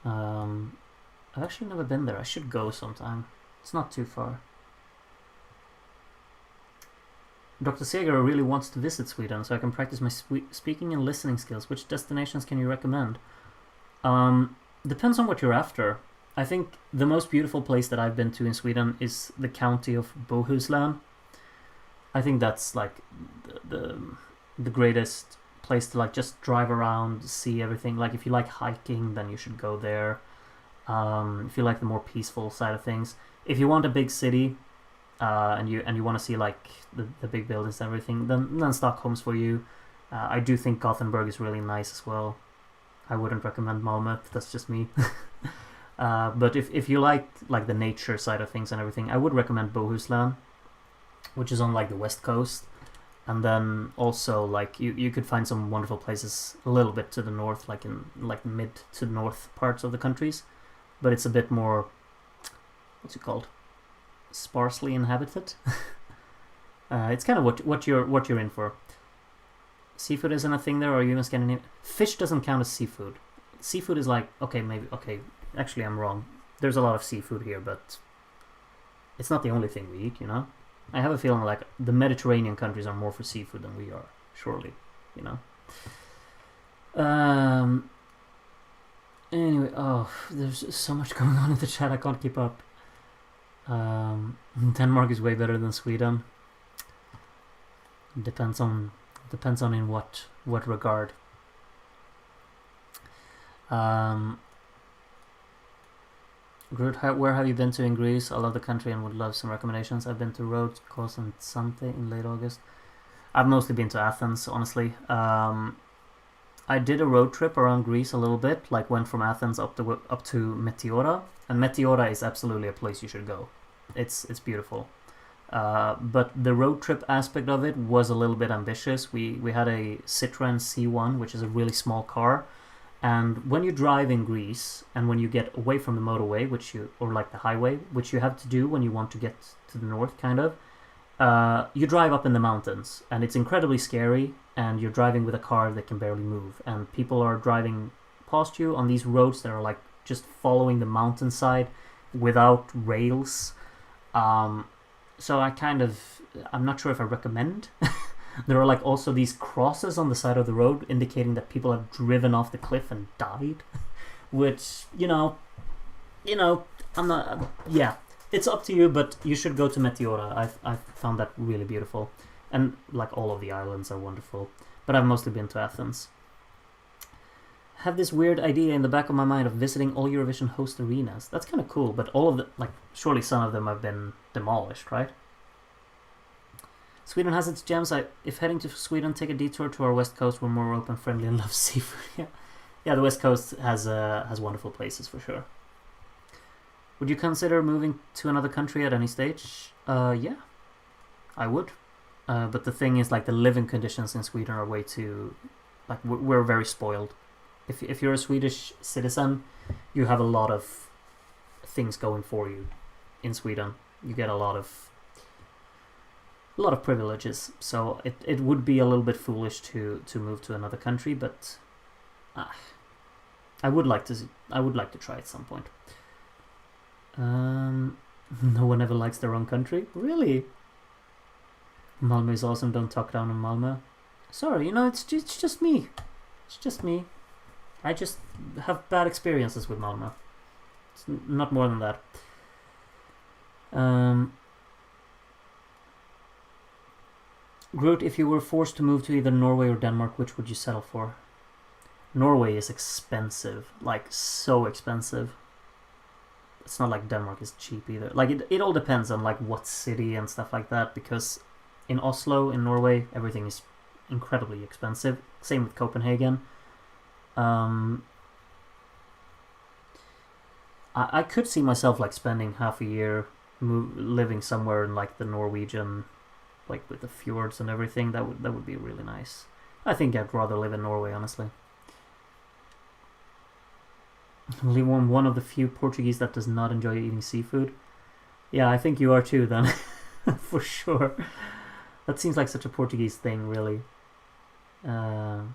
I've actually never been there. I should go sometime. It's not too far. Dr. Seger really wants to visit Sweden, so I can practice my speaking and listening skills. Which destinations can you recommend? Depends on what you're after. I think the most beautiful place that I've been to in Sweden is the county of Bohuslän. I think that's like the greatest place to like just drive around, see everything. Like if you like hiking, then you should go there. If you like the more peaceful side of things. If you want a big city, and you want to see like the big buildings and everything, then Stockholm's for you. I do think Gothenburg is really nice as well. I wouldn't recommend Malmö. That's just me. But if you like the nature side of things and everything, I would recommend Bohuslän, which is on like the west coast. And then also like you could find some wonderful places a little bit to the north, like in like mid to north parts of the countries, but it's a bit more, what's it called, sparsely inhabited. It's kind of what you're in for. Seafood isn't a thing there, or even Scandinavian. Fish doesn't count as seafood. Seafood is like okay. Actually, I'm wrong. There's a lot of seafood here, but it's not the only thing we eat. You know, I have a feeling like the Mediterranean countries are more for seafood than we are. Surely, you know. Anyway, there's so much going on in the chat. I can't keep up. Denmark is way better than Sweden. Depends on in what regard. Groot, where have you been to in Greece? I love the country and would love some recommendations. I've been to Rhodes, Kos, and Zante in late August. I've mostly been to Athens, honestly. I did a road trip around Greece a little bit, like went from Athens up to Meteora, and Meteora is absolutely a place you should go. It's beautiful. But the road trip aspect of it was a little bit ambitious. We had a Citroen C1, which is a really small car, and when you drive in Greece and when you get away from the motorway, or like the highway, which you have to do when you want to get to the north, kind of, you drive up in the mountains, and it's incredibly scary, and you're driving with a car that can barely move, and people are driving past you on these roads that are like just following the mountainside without rails. So I'm not sure if I recommend. There are like also these crosses on the side of the road indicating that people have driven off the cliff and died, which, you know, I'm not, yeah, it's up to you, but you should go to Meteora. I found that really beautiful, and like all of the islands are wonderful, but I've mostly been to Athens. Have this weird idea in the back of my mind of visiting all Eurovision host arenas. That's kind of cool, but all of the, like, surely some of them have been demolished, right? Sweden has its gems. If heading to Sweden, take a detour to our west coast. We're more open, friendly, and love seafood. Yeah, the west coast has wonderful places for sure. Would you consider moving to another country at any stage? Yeah, I would. But the thing is, like, the living conditions in Sweden are way too, like, we're very spoiled. If you're a Swedish citizen, you have a lot of things going for you in Sweden. You get a lot of privileges. So it would be a little bit foolish to move to another country, but I would like to try at some point. No one ever likes their own country. Really? Malmö is awesome. Don't talk down on Malmö. Sorry, it's just me. It's just me. I just have bad experiences with Malmö. It's not more than that. Groot, if you were forced to move to either Norway or Denmark, which would you settle for? Norway is expensive, like so expensive. It's not like Denmark is cheap either. Like it all depends on like what city and stuff like that, because in Oslo, in Norway, everything is incredibly expensive. Same with Copenhagen. I could see myself like spending half a year living somewhere in like the Norwegian, like with the fjords and everything. That would be really nice. I think I'd rather live in Norway, honestly. Only one of the few Portuguese that does not enjoy eating seafood. Yeah, I think you are too, then. For sure. That seems like such a Portuguese thing, really. I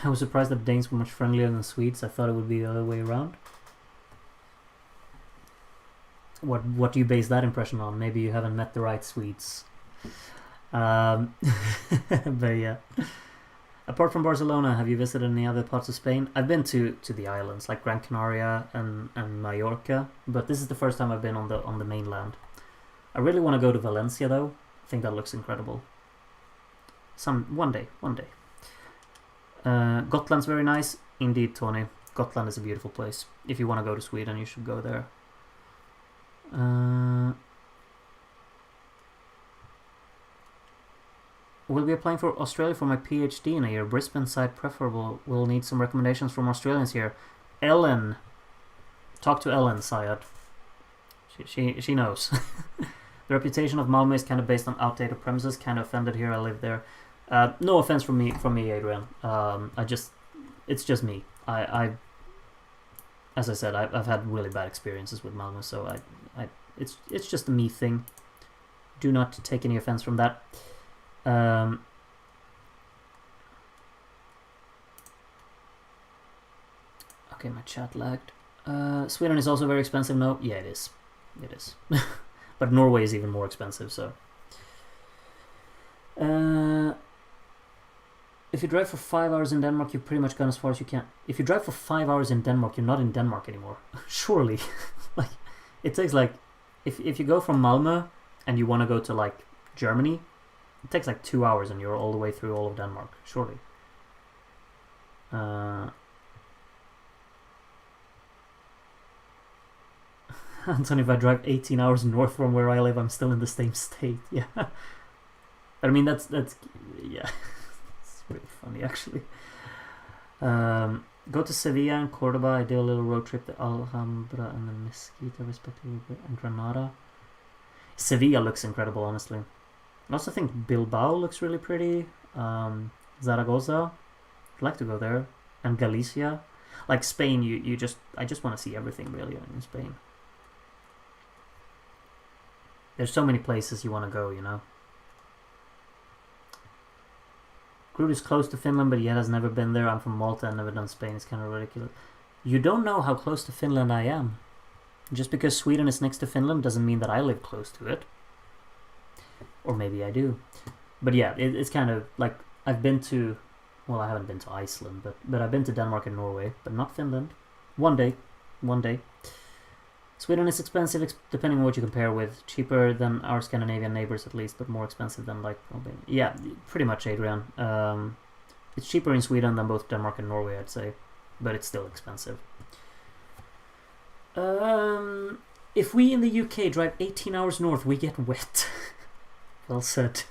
was surprised that Danes were much friendlier than Swedes. I thought it would be the other way around. What do you base that impression on? Maybe you haven't met the right Swedes. But yeah. Apart from Barcelona, have you visited any other parts of Spain? I've been to the islands like Gran Canaria and Mallorca, but this is the first time I've been on the mainland. I really want to go to Valencia though. I think that looks incredible. One day. Gotland's very nice. Indeed, Tony. Gotland is a beautiful place. If you want to go to Sweden, you should go there. Will be applying for Australia for my PhD in a year. Brisbane side preferable. We'll need some recommendations from Australians here. Ellen. Talk to Ellen, Syed. She knows. The reputation of Malmö is kind of based on outdated premises. Kind of offended here. I live there. No offense from me, Adrian. It's just me. As I said, I've had really bad experiences with Malmö, so it's just a me thing. Do not take any offense from that. Okay, my chat lagged. Sweden is also very expensive. No, yeah, it is. It is. But Norway is even more expensive. So, if you drive for 5 hours in Denmark, you've pretty much gone as far as you can. If you drive for 5 hours in Denmark, you're not in Denmark anymore. Surely, like it takes like if you go from Malmö and you want to go to like Germany. It takes like 2 hours and you're all the way through all of Denmark, surely. Anthony, if I drive 18 hours north from where I live, I'm still in the same state. Yeah. I mean, that's yeah. It's really funny, actually. Go to Sevilla and Cordoba. I did a little road trip to Alhambra and the Mesquita, respectively, and Granada. Sevilla looks incredible, honestly. I also think Bilbao looks really pretty. Zaragoza, I'd like to go there, and Galicia. Like Spain, I just want to see everything really in Spain. There's so many places you want to go, Groot is close to Finland, but yet has never been there. I'm from Malta and never done Spain. It's kind of ridiculous. You don't know how close to Finland I am. Just because Sweden is next to Finland doesn't mean that I live close to it. Or maybe I do. But yeah, it's kind of like I've been to... Well, I haven't been to Iceland, but I've been to Denmark and Norway, but not Finland. One day. Sweden is expensive, depending on what you compare with. Cheaper than our Scandinavian neighbors, at least, but more expensive than like Albania. Yeah, pretty much, Adrian. It's cheaper in Sweden than both Denmark and Norway, I'd say, but it's still expensive. If we in the UK drive 18 hours north, we get wet. Well said.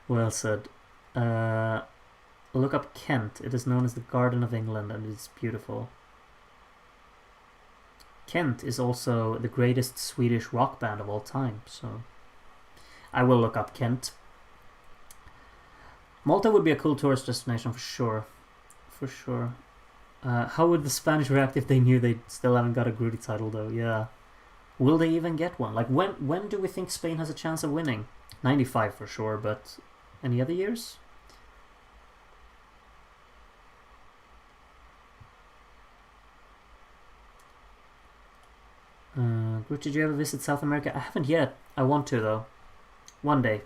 Well said. Look up Kent. It is known as the Garden of England, and it's beautiful. Kent is also the greatest Swedish rock band of all time, so I will look up Kent. Malta would be a cool tourist destination for sure. For sure. How would the Spanish react if they knew they still haven't got a Groody title, though? Yeah. Will they even get one? Like, when do we think Spain has a chance of winning? 95 for sure, but any other years? Groot, did you ever visit South America? I haven't yet. I want to, though. One day.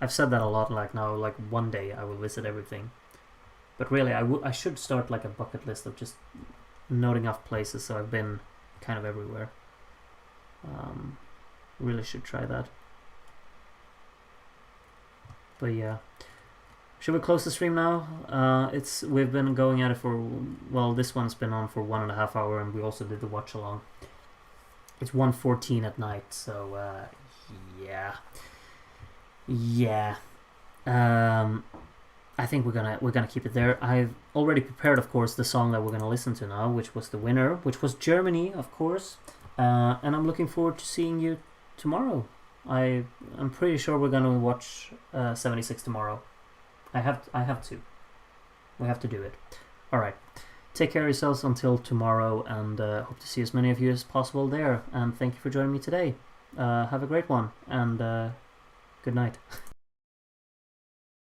I've said that a lot, like now, like one day I will visit everything. But really, I should start like a bucket list of just noting off places, so I've been kind of everywhere. Really should try that. But yeah. Should we close the stream now? We've been going at it for, well, this one's been on for 1.5 hours, and we also did the watch along. It's 1:14 at night, so yeah. I think we're gonna keep it there. I've already prepared, of course, the song that we're gonna listen to now, which was the winner, which was Germany, of course. And I'm looking forward to seeing you tomorrow. I'm pretty sure we're gonna watch 76 tomorrow. I have to. We have to do it. All right. Take care of yourselves until tomorrow, and hope to see as many of you as possible there. And thank you for joining me today. Have a great one, and good night.